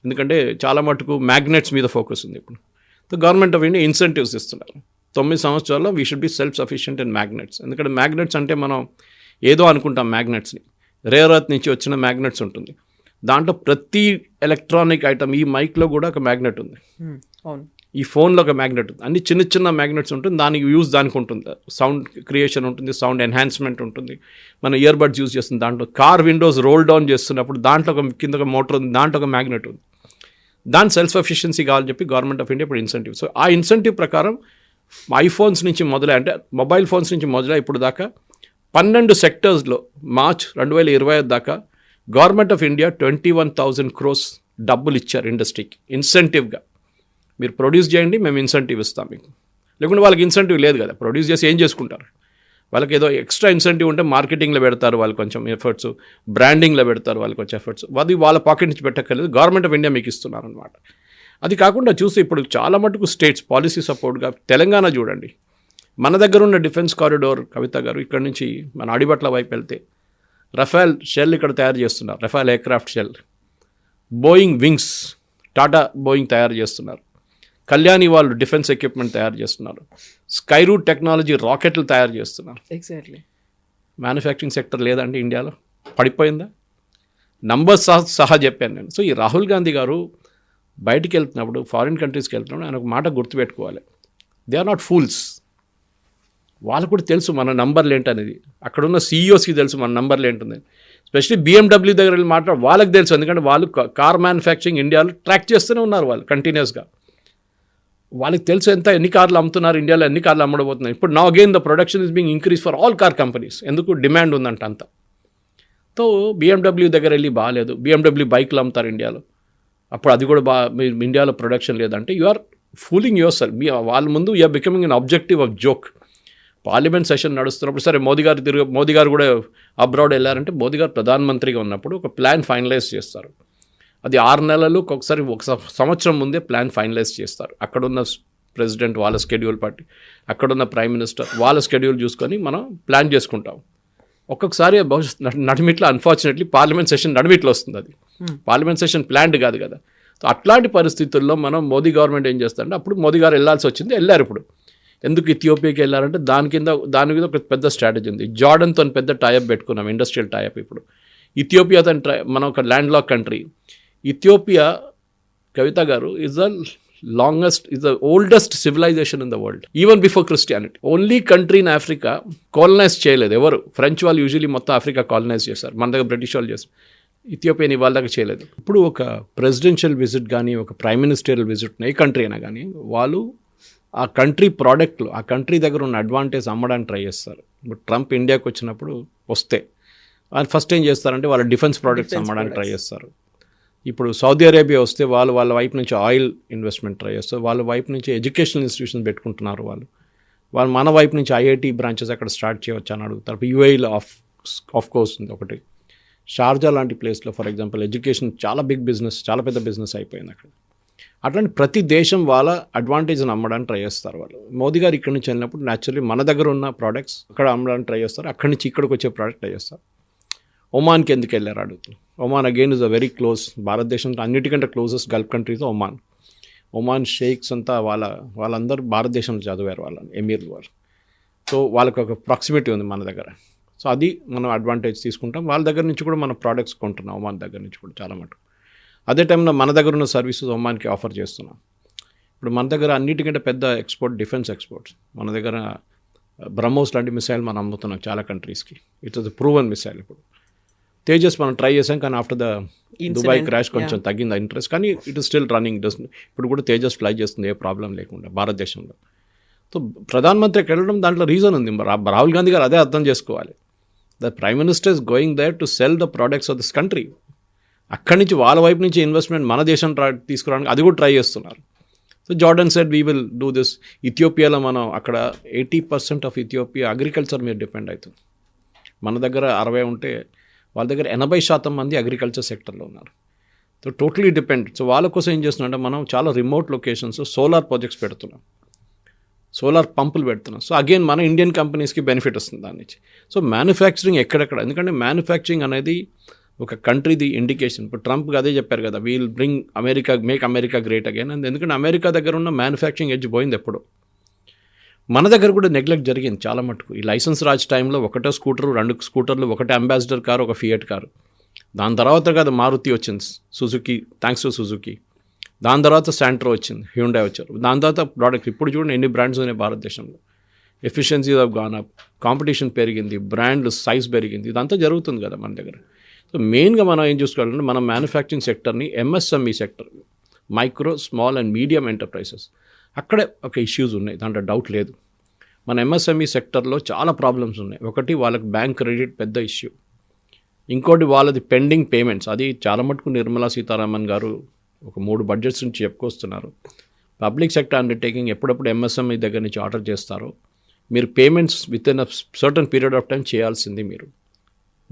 ఎందుకంటే చాలా మటుకు మ్యాగ్నెట్స్ మీద ఫోకస్ ఉంది ఇప్పుడు. So government of India incentives ఇస్తున్నారు. 9 సంవత్సరాల్లో we should be self sufficient in magnets. ఎందుకంటే మ్యాగ్నెట్స్ అంటే మనం ఏదో అనుకుంటాం, మ్యాగ్నెట్స్ని రేర్ ఎర్త్ నుంచి వచ్చిన మ్యాగ్నెట్స్ ఉంటుంది. దాంట్లో ప్రతి ఎలక్ట్రానిక్ ఐటమ్, ఈ మైక్లో కూడా ఒక మ్యాగ్నెట్ ఉంది, ఈ ఫోన్లో ఒక మ్యాగ్నెట్ ఉంది, అన్ని చిన్న మ్యాగ్నెట్స్ ఉంటుంది. దానికి యూజ్ దానికి ఉంటుంది, సౌండ్ క్రియేషన్ ఉంటుంది, సౌండ్ ఎన్హాన్స్మెంట్ ఉంటుంది. మన ఇయర్ బడ్స్ యూజ్ చేస్తుంది. దాంట్లో కార్ విండోస్ రోల్ డౌన్ చేస్తున్నప్పుడు దాంట్లో ఒక కింద ఒక మోటార్ ఉంది, దాంట్లో ఒక మ్యాగ్నెట్ ఉంది. దాని సెల్ఫ్ ఎఫిషియన్సీ కావాలని చెప్పి గవర్నమెంట్ ఆఫ్ ఇండియా ఇప్పుడు ఇన్సెంటివ్. సో ఆ ఇన్సెంటివ్ ప్రకారం ఐఫోన్స్ నుంచి మొదలై, అంటే మొబైల్ ఫోన్స్ నుంచి మొదలై ఇప్పుడు దాకా 12 సెక్టర్స్లో మార్చ్ 2025 దాకా గవర్నమెంట్ ఆఫ్ ఇండియా 21,000 crores డబ్బులు ఇచ్చారు ఇండస్ట్రీకి ఇన్సెంటివ్గా. మీరు ప్రొడ్యూస్ చేయండి, మేము ఇన్సెంటివ్ ఇస్తాం మీకు. లేకుంటే వాళ్ళకి ఇన్సెంటివ్ లేదు కదా, ప్రొడ్యూస్ చేసి ఏం చేసుకుంటారు? వాళ్ళకి ఏదో ఎక్స్ట్రా ఇన్సెంటివ్ ఉంటే మార్కెటింగ్లో పెడతారు వాళ్ళు కొంచెం ఎఫర్ట్స్, బ్రాండింగ్లో పెడతారు వాళ్ళు కొంచెం ఎఫర్ట్స్. అది వాళ్ళ పాకెట్ నుంచి పెట్టక్కర్లేదు, గవర్నమెంట్ ఆఫ్ ఇండియా మీకు ఇస్తున్నారు అనమాట. అది కాకుండా చూస్తే ఇప్పుడు చాలా మటుకు స్టేట్స్ పాలసీ సపోర్ట్గా, తెలంగాణ చూడండి, మన దగ్గర ఉన్న డిఫెన్స్ కారిడోర్, కవిత గారు, ఇక్కడ నుంచి మన అడిబట్ల వైపు వెళ్తే రఫేల్ షెల్ ఇక్కడ తయారు చేస్తున్నారు, Rafale aircraft shell. Boeing wings, Tata Boeing తయారు చేస్తున్నారు. కళ్యాణి వాళ్ళు డిఫెన్స్ ఎక్విప్మెంట్ తయారు చేస్తున్నారు. స్కైరూట్ టెక్నాలజీ రాకెట్లు తయారు చేస్తున్నారు. ఎగ్జాక్ట్లీ. మ్యానుఫ్యాక్చరింగ్ సెక్టర్ లేదండి ఇండియాలో, పడిపోయిందా? నంబర్స్ సహా చెప్పాను నేను. సో ఈ రాహుల్ గాంధీ గారు బయటికి వెళ్తున్నప్పుడు, ఫారిన్ కంట్రీస్కి వెళ్తున్నప్పుడు ఆయన ఒక మాట గుర్తుపెట్టుకోవాలి. They are not fools. వాళ్ళకు కూడా తెలుసు మన నంబర్లు ఏంటనేది. అక్కడున్న సీఈఓస్కి తెలుసు మన నంబర్లు ఏంటనేది. ఎస్పెషల్లీ BMW దగ్గర వెళ్ళి వాళ్ళకి తెలుసు. ఎందుకంటే వాళ్ళు కార్ మ్యానుఫ్యాక్చరింగ్ ఇండియాలో ట్రాక్ చేస్తూనే ఉన్నారు వాళ్ళు కంటిన్యూస్గా. వాళ్ళకి తెలుసు ఎన్ని కార్లు అమ్ముతున్నారు, ఇండియాలో ఎన్ని కార్లు అమ్మడబోతున్నారు. ఇప్పుడు నా again the production is being increase for all car companies. ఎందుకు డిమాండ్ ఉందంట అంత. సో BMW దగ్గర వెళ్ళి బాగాలేదు, BMW బైక్లు అమ్ముతారు ఇండియాలో, అప్పుడు అది కూడా ఇండియాలో ప్రొడక్షన్ లేదంటే you are fooling yourself. వాళ్ళ ముందు you are becoming an objective of joke. Parliament session నడుస్తున్నప్పుడు సరే మోదీ గారు కూడా అబ్రాడ్ వెళ్ళారంటే, మోదీ గారు ప్రధానమంత్రిగా ఉన్నప్పుడు ఒక ప్లాన్ ఫైనలైజ్ చేస్తారు. అది 6 నెలలు ఒకసారి ఒక సంవత్సరం ముందే ప్లాన్ ఫైనలైజ్ చేస్తారు. అక్కడున్న ప్రెసిడెంట్ వాళ్ళ స్కెడ్యూల్ బట్టి, అక్కడున్న ప్రైమ్ మినిస్టర్ వాళ్ళ స్కెడ్యూల్ చూసుకొని మనం ప్లాన్ చేసుకుంటాం. ఒక్కొక్కసారి నడిమిట్లో అన్ఫార్చునేట్లీ పార్లమెంట్ సెషన్ నడిమిట్లో వస్తుంది. అది పార్లమెంట్ సెషన్ ప్లాన్డ్ కాదు కదా. సో అట్లాంటి పరిస్థితుల్లో మనం మోదీ గవర్నమెంట్ ఏం చేస్తారంటే, అప్పుడు మోదీ గారు వెళ్ళాల్సి వచ్చింది, వెళ్ళారు. ఇప్పుడు ఎందుకు ఇథియోపియాకి వెళ్ళారంటే దాని మీద ఒక పెద్ద స్ట్రాటజీ ఉంది. జార్డన్తో పెద్ద టైఅప్ పెట్టుకున్నాం, ఇండస్ట్రియల్ టైఅప్. ఇప్పుడు ఇథియోపియాతో మనం ఒక ల్యాండ్ లాక్ కంట్రీ. ఇథియోపియా, కవిత గారు, is the oldest civilisation in the world even before Christianity. Only country in Africa colonise చేయలేదు ఎవరు. ఫ్రెంచ్ వాళ్ళు యూజువలీ మొత్తం ఆఫ్రికా కాలనైజ్ చేశారు, మన దగ్గర బ్రిటిష్ వాళ్ళు చేశారు. ఇథియోపియాని వాళ్ళ దగ్గర చేయలేదు. ఇప్పుడు ఒక ప్రెసిడెన్షియల్ విజిట్ కానీ, ఒక ప్రైమ్ మినిస్టరియల్ విజిట్, ఏ కంట్రీ అయినా కానీ, వాళ్ళు ఆ కంట్రీ ప్రోడక్ట్లు, ఆ కంట్రీ దగ్గర ఉన్న అడ్వాంటేజ్ అమ్మడానికి ట్రై చేస్తారు. ఇప్పుడు ట్రంప్ ఇండియాకి వచ్చినప్పుడు వాళ్ళు ఫస్ట్ ఏం చేస్తారంటే వాళ్ళ డిఫెన్స్ ప్రోడక్ట్స్ అమ్మడానికి ట్రై చేస్తారు. ఇప్పుడు సౌదీ అరేబియా వస్తే వాళ్ళ వైపు నుంచి ఆయిల్ ఇన్వెస్ట్మెంట్ ట్రై చేస్తారు. వాళ్ళ వైపు నుంచి ఎడ్యుకేషనల్ ఇన్స్టిట్యూషన్స్ పెట్టుకుంటున్నారు. వాళ్ళు మన వైపు నుంచి IIT బ్రాంచెస్ అక్కడ స్టార్ట్ చేయవచ్చు అని అడుగుతారు. UAEలో ఆఫ్ కోర్స్ ఉంది ఒకటి. షార్జా లాంటి ప్లేస్లో ఫర్ ఎగ్జాంపుల్ ఎడ్యుకేషన్ చాలా చాలా పెద్ద బిజినెస్ అయిపోయింది అక్కడ. అట్లాంటి ప్రతి దేశం వాళ్ళ అడ్వాంటేజ్ని అమ్మడానికి ట్రై చేస్తారు వాళ్ళు. మోదీ గారు ఇక్కడి నుంచి వెళ్ళినప్పుడు న్యాచురల్లీ మన దగ్గర ఉన్న ప్రోడక్ట్స్ అక్కడ అమ్మడానికి ట్రై చేస్తారు, అక్కడి నుంచి ఇక్కడికి వచ్చే ప్రోడక్ట్ ట్రై చేస్తారు. ఒమాన్కి ఎందుకు వెళ్ళారు అడుగుతారు. Oman again is a very close, భారతదేశంతో అన్నిటికంటే closest Gulf countries Oman shakes అంతా వాళ్ళందరూ భారతదేశంలో చదివారు, వాళ్ళని ఎమీర్లు వాళ్ళు. సో వాళ్ళకి ఒక ప్రాక్సిమిటీ ఉంది మన దగ్గర. సో అది మనం అడ్వాంటేజ్ తీసుకుంటాం. వాళ్ళ దగ్గర నుంచి కూడా మన ప్రోడక్ట్స్ కొంటున్నాం, ఒమాన్ దగ్గర నుంచి కూడా చాలా మటుకు. అదే టైంలో మన దగ్గర ఉన్న సర్వీసెస్ ఒమాన్కి ఆఫర్ చేస్తున్నాం. ఇప్పుడు మన దగ్గర అన్నిటికంటే పెద్ద డిఫెన్స్ ఎక్స్పోర్ట్స్ మన దగ్గర. బ్రహ్మోస్ లాంటి మిసైల్ మనం అమ్ముతున్నాం చాలా కంట్రీస్కి. It is proven missile. ఇప్పుడు తేజస్ మనం ట్రై చేసాం, కానీ ఆఫ్టర్ ద దుబాయ్ క్రాష్ కొంచెం తగ్గింది ఇంట్రెస్ట్, కానీ ఇట్ ఇస్ స్టిల్ రన్నింగ్. ఇప్పుడు కూడా తేజస్ ఫ్లై చేస్తుంది ఏ ప్రాబ్లం లేకుండా భారతదేశంలో. సో ప్రధానమంత్రికి వెళ్ళడం దాంట్లో రీజన్ ఉంది. రాహుల్ గాంధీ గారు అదే అర్థం చేసుకోవాలి. The prime minister is going there to sell the products of this country. అక్కడి నుంచి వాళ్ళ వైపు నుంచి ఇన్వెస్ట్మెంట్ మన దేశం తీసుకురావడానికి అది కూడా ట్రై చేస్తున్నారు. So Jordan said we will do this. ఇథియోపియాలో మనం అక్కడ 80% ఆఫ్ ఇథియోపియా అగ్రికల్చర్ మీద డిపెండ్ అవుతుంది. మన దగ్గర 60 ఉంటే వాళ్ళ దగ్గర 80% మంది అగ్రికల్చర్ సెక్టర్లో ఉన్నారు. So totally depend. సో వాళ్ళ కోసం ఏం చేస్తున్నామంటే మనం చాలా రిమోట్ లొకేషన్స్ సోలార్ ప్రాజెక్ట్స్ పెడుతున్నాం, సోలార్ పంపులు పెడుతున్నాం. సో అగైన్ మన ఇండియన్ కంపెనీస్కి బెనిఫిట్ వస్తుంది దాని నుంచి. సో మ్యానుఫ్యాక్చరింగ్ ఎక్కడెక్కడ, ఎందుకంటే మ్యానుఫ్యాక్చరింగ్ అనేది ఒక కంట్రీది ఇండికేషన్. ఇప్పుడు ట్రంప్ అదే చెప్పారు కదా, wheel bring make America great again. ఎందుకంటే అమెరికా దగ్గర ఉన్న మ్యానుఫ్యాక్చరింగ్ ఎడ్జ్ పోయింది ఎప్పుడు. మన దగ్గర కూడా నెగ్లెక్ట్ జరిగింది చాలా మటుకు. ఈ లైసెన్స్ రాజ్ టైంలో 1 scooter 2 స్కూటర్లు, 1 ambassador car, 1 fiat car. దాని తర్వాత కదా మారుతి వచ్చింది, సుజుకి, థ్యాంక్స్ టు సుజుకి. దాని తర్వాత శాంట్రో వచ్చింది, హ్యూండై వచ్చారు. దాని తర్వాత ప్రోడక్ట్. ఇప్పుడు చూడండి ఎన్ని బ్రాండ్స్ ఉన్నాయి భారతదేశంలో. Efficiency of gone up, competition పెరిగింది, బ్రాండ్లు సైజ్ పెరిగింది. ఇదంతా జరుగుతుంది కదా మన దగ్గర. సో మెయిన్గా మనం ఏం చూసుకోవాలంటే మన మ్యానుఫ్యాక్చరింగ్ సెక్టర్ని MSME sector, micro small and medium enterprises, అక్కడే ఒక ఇష్యూస్ ఉన్నాయి, దాంట్లో డౌట్ లేదు. మన MSME సెక్టర్లో చాలా ప్రాబ్లమ్స్ ఉన్నాయి. ఒకటి వాళ్ళకి బ్యాంక్ క్రెడిట్ పెద్ద ఇష్యూ. ఇంకోటి వాళ్ళది పెండింగ్ పేమెంట్స్. అది చాలా మటుకు నిర్మలా సీతారామన్ గారు ఒక 3 బడ్జెట్స్ నుంచి చెప్పుకొస్తున్నారు. పబ్లిక్ సెక్టర్ అండర్టేకింగ్ ఎప్పుడప్పుడు MSME దగ్గర నుంచి ఆర్డర్ చేస్తారో మీరు payments with in a certain period of time చేయాల్సింది.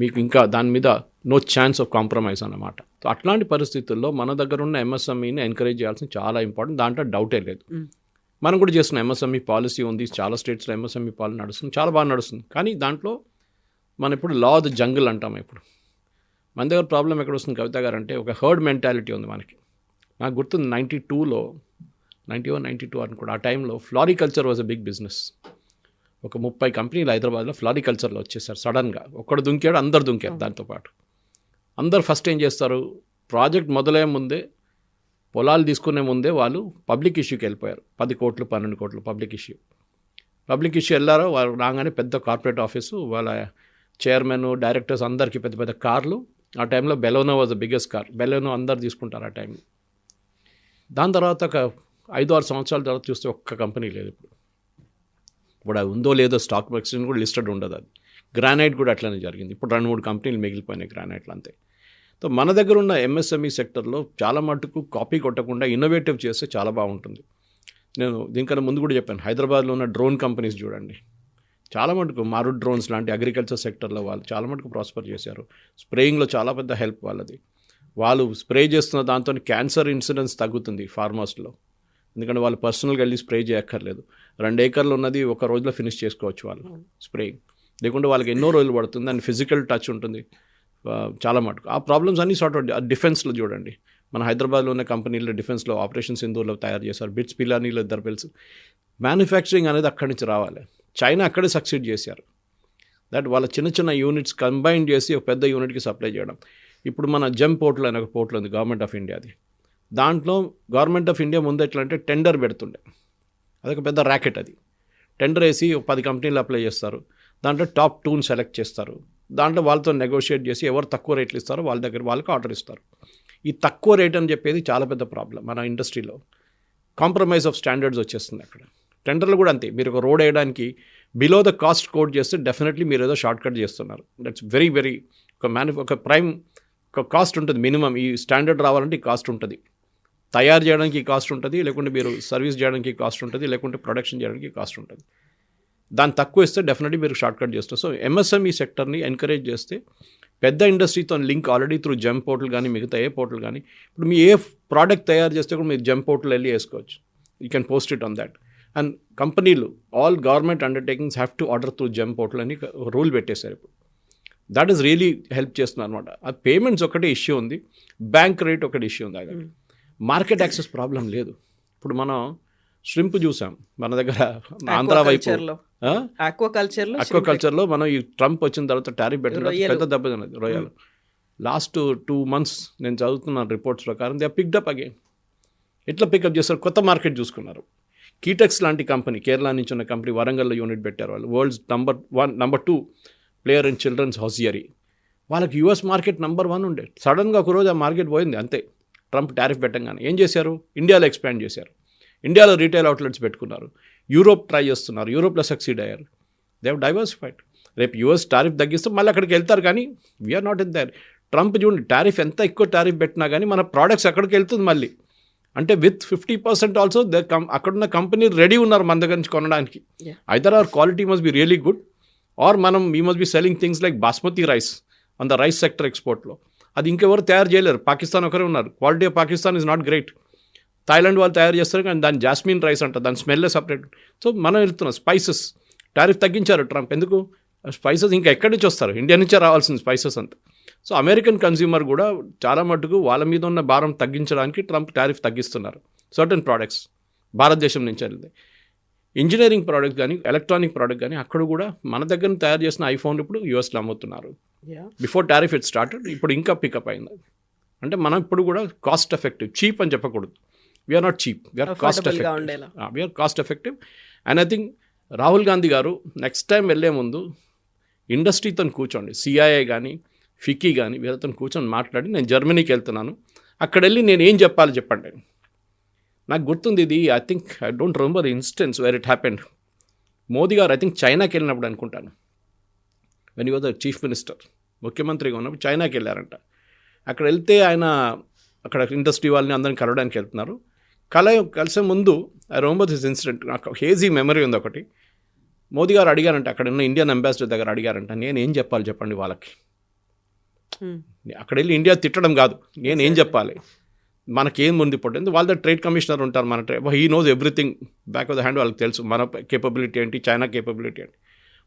మీకు ఇంకా దాని మీద నో ఛాన్స్ ఆఫ్ కాంప్రమైజ్ అన్నమాట. సో అట్లాంటి పరిస్థితుల్లో మన దగ్గర ఉన్న MSMEని ఎంకరేజ్ చేయాల్సింది చాలా ఇంపార్టెంట్, దాంట్లో డౌటే లేదు. మనం కూడా చేస్తున్నాం. MSME పాలసీ ఉంది, చాలా స్టేట్స్లో MSME పాలసీ నడుస్తుంది, చాలా బాగా నడుస్తుంది. కానీ దాంట్లో మనం ఇప్పుడు లా ఆఫ్ ద జంగిల్ అంటాం. ఇప్పుడు మన దగ్గర ప్రాబ్లం ఎక్కడ వస్తుంది కవిత గారు అంటే, ఒక హర్డ్ మెంటాలిటీ ఉంది మనకి. నాకు గుర్తుంది 92లో 91-92 అనుకోండి, ఆ టైంలో ఫ్లారికల్చర్ వాజ్ అ బిగ్ బిజినెస్. ఒక 30 కంపెనీలు హైదరాబాద్లో ఫ్లారికల్చర్లో వచ్చేసారు సడన్గా. ఒక్కడు దుంకాడు, అందరు దుంకారు దాంతోపాటు. అందరు ఫస్ట్ ఏం చేస్తారు, ప్రాజెక్ట్ మొదలయ్యే ముందే, పొలాలు తీసుకునే ముందే వాళ్ళు పబ్లిక్ ఇష్యూకి వెళ్ళిపోయారు. 10 కోట్లు 12 కోట్లు పబ్లిక్ ఇష్యూ వెళ్ళారో వాళ్ళు రాగానే పెద్ద కార్పొరేట్ ఆఫీసు, వాళ్ళ చైర్మన్ డైరెక్టర్స్ అందరికీ పెద్ద పెద్ద కార్లు. ఆ టైంలో Baleno was the biggest car. Baleno అందరు తీసుకుంటారు ఆ టైంలో. దాని తర్వాత ఒక 5-6 సంవత్సరాల తర్వాత చూస్తే ఒక్క కంపెనీ లేదు. ఇప్పుడు అది ఉందో లేదో స్టాక్ ఎక్స్చేంజ్ కూడా లిస్టెడ్ ఉండదు. అది గ్రానైట్ కూడా అట్లనే జరిగింది. ఇప్పుడు 2-3 కంపెనీలు మిగిలిపోయినాయి గ్రానైట్లు అంతే. సో మన దగ్గర ఉన్న ఎంఎస్ఎంఈ సెక్టర్లో చాలా మటుకు కాపీ కొట్టకుండా ఇన్నోవేటివ్ చేస్తే చాలా బాగుంటుంది. నేను దీనికన్నా ముందు కూడా చెప్పాను, హైదరాబాద్లో ఉన్న డ్రోన్ కంపెనీస్ చూడండి, చాలా మటుకు మారుడ్ డ్రోన్స్ లాంటి అగ్రికల్చర్ సెక్టర్లో వాళ్ళు చాలా మటుకు ప్రాస్పర్ చేశారు. స్ప్రేయింగ్లో చాలా పెద్ద హెల్ప్ వాళ్ళది. వాళ్ళు స్ప్రే చేస్తున్న దాంతో క్యాన్సర్ ఇన్సిడెన్స్ తగ్గుతుంది ఫార్మర్స్లో. ఎందుకంటే వాళ్ళు పర్సనల్గా వెళ్ళి స్ప్రే చేయక్కర్లేదు. 2 ఏకర్లు ఉన్నది ఒక రోజులో ఫినిష్ చేసుకోవచ్చు వాళ్ళు స్ప్రేయింగ్. లేకుంటే వాళ్ళకి ఎన్నో రోజులు పడుతుంది. అండ్ ఫిజికల్ టచ్ ఉంటుంది చాలా మటుకు. ఆ ప్రాబ్లమ్స్ అన్నీ సార్ట్ అవుట్. డిఫెన్స్లో చూడండి, మన హైదరాబాద్లో ఉన్న కంపెనీలో డిఫెన్స్లో ఆపరేషన్ సింధూర్లో తయారు చేశారు. బిట్స్ పిలానీలో ఇద్దరు పిల్స్. మ్యానుఫ్యాక్చరింగ్ అనేది అక్కడి నుంచి రావాలి. చైనా అక్కడే సక్సీడ్ చేశారు. దట్ వాళ్ళ చిన్న చిన్న యూనిట్స్ కంబైన్ చేసి ఒక పెద్ద యూనిట్కి సప్లై చేయడం. ఇప్పుడు మన జెమ్ పోర్టల్ అనే ఒక పోర్టల్ ఉంది గవర్నమెంట్ ఆఫ్ ఇండియాది. దాంట్లో గవర్నమెంట్ ఆఫ్ ఇండియా ముందు ఎట్లా అంటే టెండర్ పెడుతుండే, అదొక పెద్ద ర్యాకెట్. అది టెండర్ వేసి 10 కంపెనీలు అప్లై చేస్తారు. దాంట్లో టాప్ 2ని సెలెక్ట్ చేస్తారు. దాంట్లో వాళ్ళతో నెగోషియేట్ చేసి ఎవరు తక్కువ రేట్లు ఇస్తారో వాళ్ళ దగ్గర వాళ్ళకి ఆర్డర్ ఇస్తారు. ఈ తక్కువ రేట్ అని చెప్పేది చాలా పెద్ద ప్రాబ్లం మన ఇండస్ట్రీలో. కాంప్రమైజ్ ఆఫ్ స్టాండర్డ్స్ వచ్చేస్తుంది అక్కడ. టెండర్లు కూడా అంతే. మీరు ఒక రోడ్ వేయడానికి బిలో ద కాస్ట్ కోడ్ చేస్తే డెఫినెట్లీ మీరు ఏదో షార్ట్ కట్ చేస్తున్నారు. దట్స్ వెరీ వెరీ ఒక ప్రైమ్ ఒక కాస్ట్ ఉంటుంది మినిమం. ఈ స్టాండర్డ్ రావాలంటే ఈ కాస్ట్ ఉంటుంది. తయారు చేయడానికి కాస్ట్ ఉంటుంది, లేకుంటే మీరు సర్వీస్ చేయడానికి కాస్ట్ ఉంటుంది, లేకుంటే ప్రొడక్షన్ చేయడానికి కాస్ట్ ఉంటుంది. దాన్ని తక్కువ ఇస్తే డెఫినెట్లీ మీరు షార్ట్ కట్ చేస్తారు. సో ఎంఎస్ఎంఈ సెక్టర్ని ఎంకరేజ్ చేస్తే పెద్ద ఇండస్ట్రీతో link already through GeM portal కానీ మిగతా ఏ పోర్టల్ కానీ, ఇప్పుడు మీ ఏ ప్రోడక్ట్ తయారు చేస్తే కూడా మీరు జెమ్ పోర్టల్ వెళ్ళి వేసుకోవచ్చు. You can post it on that. And కంపెనీలు all government undertakings have to order through GeM portal అని రూల్ పెట్టేశారు ఇప్పుడు. దట్ ఈస్ రియలీ హెల్ప్ చేస్తున్నారు అనమాట. ఆ పేమెంట్స్ ఒకటే ఇష్యూ ఉంది, బ్యాంక్ రేట్ ఒకటి ఇష్యూ ఉంది. అది మార్కెట్ యాక్సెస్ ప్రాబ్లం లేదు. ఇప్పుడు మనం ష్రింప్ చూసాం మన దగ్గర ఆంధ్ర వైపు. ఆక్వాకల్చర్లో మనం ఈ ట్రంప్ వచ్చిన తర్వాత టారిఫ్ పెట్టిన పెద్ద దెబ్బ తిన్నది రొయ్యలు. లాస్ట్ 2 months నేను చదువుతున్నాను రిపోర్ట్స్ ప్రకారం దే పిక్డప్ అగైన్. ఎట్లా పికప్ చేస్తారు? కొత్త మార్కెట్ చూసుకున్నారు. కీటెక్స్ లాంటి కంపెనీ, కేరళ నుంచి ఉన్న కంపెనీ వరంగల్లో యూనిట్ పెట్టారు. వాళ్ళు world's number 2 player in children's hosiery. వాళ్ళకి యూఎస్ మార్కెట్ నెంబర్ 1 ఉండే. సడన్గా ఒకరోజు ఆ మార్కెట్ పోయింది అంతే. ట్రంప్ టారిఫ్ పెట్టంగానే ఏం చేశారు? ఇండియాలో ఎక్స్పాండ్ చేశారు. ఇండియాలో రీటైల్ అవుట్లెట్స్ పెట్టుకున్నారు. యూరోప్ ట్రై చేస్తున్నారు. యూరోప్లో సక్సీడ్ అయ్యారు. They have diversified. రేపు యూఎస్ టారిఫ్ తగ్గిస్తే మళ్ళీ అక్కడికి వెళ్తారు. కానీ we're not in there. Trump చూడండి, టారిఫ్ ఎంత ఎక్కువ టారిఫ్ పెట్టినా కానీ మన ప్రోడక్ట్స్ అక్కడికి వెళ్తుంది మళ్ళీ. అంటే విత్ 50% ఆల్సో అక్కడున్న కంపెనీ రెడీ ఉన్నారు మన దగ్గర నుంచి కొనడానికి. Either our quality must be really good or we must be selling things like basmati rice on the rice sector ఎక్స్పోర్ట్లో. అది ఇంకెవరు తయారు చేయలేరు. పాకిస్తాన్ ఒకరే ఉన్నారు. Quality of Pakistan is not great. Thailand వాళ్ళు తయారు చేస్తారు కానీ దాని జాస్మిన్ రైస్ అంటారు, దాని స్మెల్లే సపరేట్. సో మనం వెళ్తున్నాం. స్పైసెస్ టారిఫ్ తగ్గించారు ట్రంప్. ఎందుకు? స్పైసెస్ ఇంకా ఎక్కడి నుంచి వస్తారు? ఇండియా నుంచే రావాల్సింది స్పైసెస్ అంతా. సో అమెరికన్ కన్స్యూమర్ కూడా చాలా మటుకు వాళ్ళ మీద ఉన్న భారం తగ్గించడానికి ట్రంప్ టారిఫ్ తగ్గిస్తున్నారు. సర్టన్ ప్రోడక్ట్స్ భారతదేశం నుంచి వెళ్ళింది. ఇంజనీరింగ్ ప్రోడక్ట్ కానీ ఎలక్ట్రానిక్ ప్రోడక్ట్ కానీ అక్కడ కూడా మన దగ్గర తయారు చేసిన ఐఫోన్ ఇప్పుడు యూఎస్లో అమ్ముతున్నారు. Before tariff it started. ఇప్పుడు ఇంకా పికప్ అయింది. అంటే మనం ఇప్పుడు కూడా కాస్ట్ ఎఫెక్టివ్, చీప్ అని చెప్పకూడదు. We're not cheap, we're cost effective. We're cost effective. And I think Rahul Gandhi garu next time వెళ్ళే ముందు ఇండస్ట్రీతో కూర్చోండి. సిఐఐ కానీ ఫిక్కీ కానీ వీళ్ళతో కూర్చొని మాట్లాడి, నేను జర్మనీకి వెళ్తున్నాను, అక్కడ వెళ్ళి నేను ఏం చెప్పాలి చెప్పండి. నాకు గుర్తుంది ఇది, I think I don't remember instance wear it happened. Modi గారు ఐ థింక్ చైనాకి వెళ్ళినప్పుడు అనుకుంటాను, when you was the chief minister, ముఖ్యమంత్రిగా ఉన్నప్పుడు చైనాకి వెళ్ళారంట. అక్కడ వెళ్తే ఆయన అక్కడ ఇండస్ట్రీ వాళ్ళని అందరిని కలవడానికి వెళ్తున్నారు. కలిసే ముందు ఐ రిమెంబర్ దిస్ ఇన్సిడెంట్. నాకు హేజీ మెమరీ ఉంది ఒకటి. మోదీ గారు అడిగారంట, అక్కడ ఉన్న ఇండియన్ అంబాసిడర్ దగ్గర అడిగారంట, నేను ఏం చెప్పాలి చెప్పండి వాళ్ళకి. అక్కడ వెళ్ళి ఇండియా తిట్టడం కాదు, నేను ఏం చెప్పాలి, మనకేం ముందు ఇప్పుడు వాళ్ళ ట్రేడ్ కమిషనర్ ఉంటారు, మన he knows everything back of the hand. వాళ్ళకి తెలుసు మన కేపబిలిటీ ఏంటి, చైనా కేపబిలిటీ ఏంటి.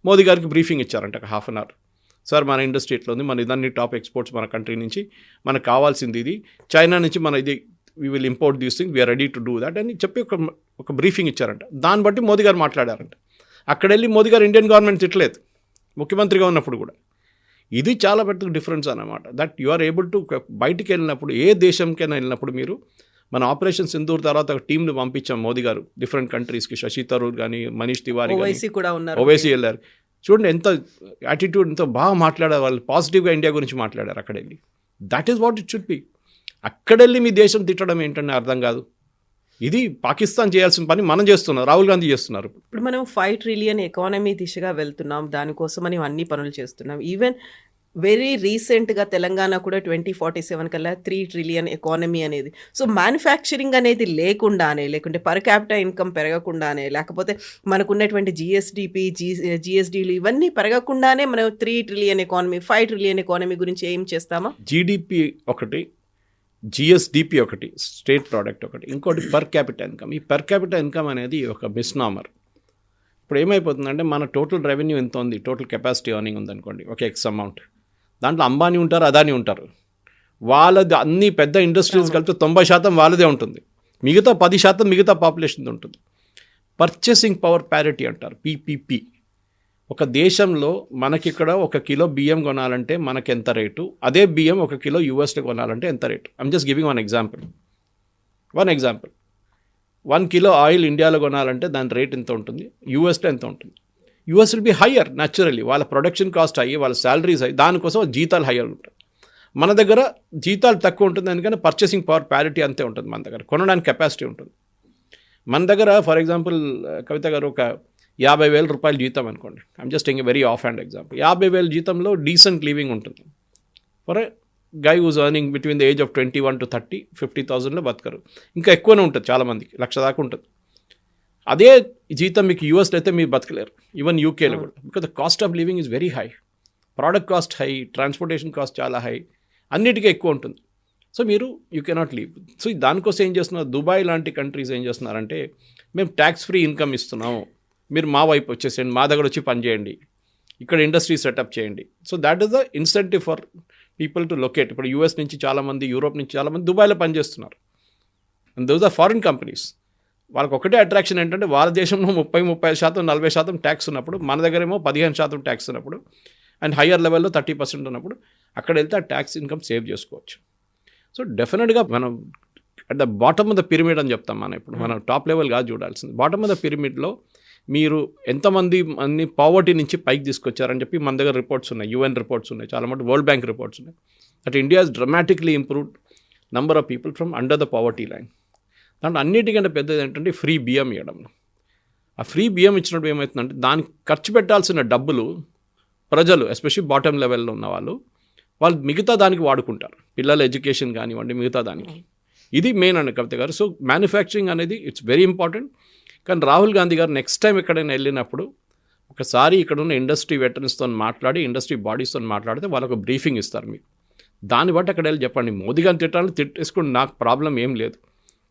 మోదీ గారికి బ్రీఫింగ్ ఇచ్చారంట ఒక 1/2 hour. సార్ మన ఇండస్ట్రీ ఎట్లా ఉంది, మన ఇదన్నీ టాప్ ఎక్స్పోర్ట్స్ మన కంట్రీ నుంచి, మనకు కావాల్సింది ఇది, చైనా నుంచి మన ఇది we will import these thing, we're ready to do that అని చెప్పి ఒక బ్రీఫింగ్ ఇచ్చారంట. దాన్ని బట్టి మోదీ గారు మాట్లాడారంట. అక్కడ వెళ్ళి మోదీ గారు ఇండియన్ గవర్నమెంట్ తిట్టలేదు ముఖ్యమంత్రిగా ఉన్నప్పుడు కూడా. ఇది చాలా పెద్ద డిఫరెన్స్ అన్నమాట. That you are able to బయటికి వెళ్ళినప్పుడు ఏ దేశంకైనా వెళ్ళినప్పుడు మీరు మన ఆపరేషన్ సింధూర్ తర్వాత ఒక టీంని పంపించాం మోదీ గారు డిఫరెంట్ కంట్రీస్కి. శశి థరూర్ కానీ మనీష్ తివారీ ఓవైసీ కూడా ఉన్నారు. ఓవైసీ వెళ్ళారు. చూడండి ఎంత యాటిట్యూడ్, ఎంత బాగా మాట్లాడారు వాళ్ళు, పాజిటివ్గా ఇండియా గురించి మాట్లాడారు అక్కడ వెళ్ళి. That is what it should be. అక్కడెళ్ళి మీ దేశం తిట్టడం ఏంటంటే అర్థం కాదు. ఇది పాకిస్తాన్ చేయాల్సిన పని మనం చేస్తున్నాం, రాహుల్ గాంధీ చేస్తున్నారు. ఇప్పుడు మనం 5 ట్రిలియన్ ఎకానమీ దిశగా వెళ్తున్నాం, దానికోసం మనం అన్ని పనులు చేస్తున్నాం. ఈవెన్ వెరీ రీసెంట్గా తెలంగాణ కూడా 2047 కల్లా 3 ట్రిలియన్ ఎకానమీ అనేది. సో మ్యానుఫ్యాక్చరింగ్ అనేది లేకుంటే పర్ క్యాపిటల్ ఇన్కమ్ పెరగకుండానే, లేకపోతే మనకున్నటువంటి జిఎస్డీలు ఇవన్నీ పెరగకుండానే మనం 3 ట్రిలియన్ ఎకానమీ 5 ట్రిలియన్ ఎకానమీ గురించి ఏం చేస్తామా? జీడిపి ఒకటి, జిఎస్డిపి ఒకటి, స్టేట్ ప్రోడక్ట్ ఒకటి, ఇంకోటి పర్ క్యాపిటల్ ఇన్కమ్. ఈ పర్ క్యాపిటల్ ఇన్కమ్ అనేది ఒక మిస్నామర్. ఇప్పుడు ఏమైపోతుందంటే మన టోటల్ రెవెన్యూ ఎంత ఉంది, టోటల్ కెపాసిటీ ఎర్నింగ్ ఉందనుకోండి, ఒక ఎక్స్ అమౌంట్. దాంట్లో అంబానీ ఉంటారు, అదానీ ఉంటారు. వాళ్ళది అన్ని పెద్ద ఇండస్ట్రీస్ కలిపితే 90% వాళ్ళదే ఉంటుంది, మిగతా 10% మిగతా పాపులేషన్ ఉంటుంది. పర్చేసింగ్ పవర్ ప్యారిటీ అంటారు, పీపీపీ. ఒక దేశంలో మనకిక్కడ 1 కిలో బియ్యం కొనాలంటే మనకి ఎంత రేటు, అదే బియ్యం 1 కిలో యూఎస్లో కొనాలంటే ఎంత rate. I'm just giving one example. 1 kilo oil ఇండియాలో కొనాలంటే దాని రేట్ ఎంత ఉంటుంది, యూఎస్లో ఎంత ఉంటుంది. US will be higher naturally, వాళ్ళ ప్రొడక్షన్ కాస్ట్ హై, వాళ్ళ శాలరీస్ హై, దానికోసం జీతాలు హయ్యర్ ఉంటాయి. మన దగ్గర జీతాలు తక్కువ ఉంటుంది, అందుకని పర్చేసింగ్ పవర్ ప్యారిటీ అంతే ఉంటుంది. మన దగ్గర కొనడానికి కెపాసిటీ ఉంటుంది. మన దగ్గర ఫర్ ఎగ్జాంపుల్ కవిత గారు ఒక 50,000 రూపాయలు జీతం అనుకోండి, I'm just taking a very off hand example. 50,000 జీతంలో డీసెంట్ లివింగ్ ఉంటుంది. For a guy who's earning between the age of 21 to 30, 50,000లో బతకరు. ఇంకా ఎక్కువనే ఉంటుంది, చాలామందికి 1,00,000 దాకా ఉంటుంది. అదే జీతం మీకు యూఎస్లో అయితే మీరు బతకలేరు, ఈవెన్ యూకేలో కూడా, because the cost of living is very high. Product cost high, transportation cost చాలా హై, అన్నిటికీ ఎక్కువ ఉంటుంది. సో మీరు యూ కెనాట్ లీవ్. సో దానికోసం ఏం చేస్తున్నారు, దుబాయ్ లాంటి కంట్రీస్ ఏం చేస్తున్నారంటే, మేము ట్యాక్స్ ఫ్రీ ఇన్కమ్ ఇస్తున్నాము, మీరు మా వైపు వచ్చేసేయండి, మా దగ్గర వచ్చి పని చేయండి, ఇక్కడ ఇండస్ట్రీ సెటప్ చేయండి. So that is the incentive for people to locate. ఇప్పుడు యూఎస్ నుంచి చాలామంది, యూరోప్ నుంచి చాలామంది దుబాయ్లో పనిచేస్తున్నారు. And those are foreign companies. వాళ్ళకి ఒకటే అట్రాక్షన్ ఏంటంటే, వాళ్ళ దేశంలో 30-35%, 40% ట్యాక్స్ ఉన్నప్పుడు, మన దగ్గరేమో 15% ట్యాక్స్ ఉన్నప్పుడు, అండ్ హయ్యర్ లెవెల్లో 30% ఉన్నప్పుడు, అక్కడ వెళ్తే ఆ ట్యాక్స్ ఇన్కమ్ సేవ్ చేసుకోవచ్చు. సో డెఫినెట్గా మనం at the bottom of the pyramid అని చెప్తాం. ఇప్పుడు మనం టాప్ లెవెల్ కాదు చూడాల్సింది, బాటమ్ ఆఫ్ ద పిరమిడ్లో మీరు ఎంతమంది పావర్టీ నుంచి పైకి తీసుకొచ్చారని చెప్పి మన దగ్గర రిపోర్ట్స్ ఉన్నాయి, యూఎన్ రిపోర్ట్స్ ఉన్నాయి, చాలా మటు వరల్డ్ బ్యాంక్ రిపోర్ట్స్ ఉన్నాయి. That India has డ్రమాటిక్లీ improved number of people from under the poverty line. దాంట్లో అన్నిటికంటే పెద్దది ఏంటంటే ఫ్రీ బియ్యం ఇవ్వడం. ఆ ఫ్రీ బియ్యం ఇచ్చినప్పుడు ఏమవుతుందంటే, దానికి ఖర్చు పెట్టాల్సిన డబ్బులు ప్రజలు, ఎస్పెషల్లీ బాటమ్ లెవెల్లో ఉన్న వాళ్ళు మిగతా దానికి వాడుకుంటారు, పిల్లల ఎడ్యుకేషన్ కానివ్వండి, మిగతా దానికి. ఇది మెయిన్ అండి కవిత గారు. సో మ్యానుఫ్యాక్చరింగ్ అనేది ఇట్స్ వెరీ ఇంపార్టెంట్. కానీ రాహుల్ గాంధీ గారు నెక్స్ట్ టైం ఎక్కడైనా వెళ్ళినప్పుడు ఒకసారి ఇక్కడ ఉన్న ఇండస్ట్రీ వెటరన్స్తో మాట్లాడి, ఇండస్ట్రీ బాడీస్తో మాట్లాడితే వాళ్ళకు బ్రీఫింగ్ ఇస్తారు మీకు. దాన్ని బట్టి అక్కడ వెళ్ళి చెప్పండి, మోదీ గారిని తిట్టాలని తిట్టేసుకోండి, నాకు ప్రాబ్లం ఏం లేదు,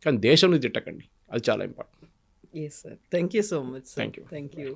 కానీ దేశంని తిట్టకండి, అది చాలా important. Yes sir, thank you so much. Thank you. Thank you.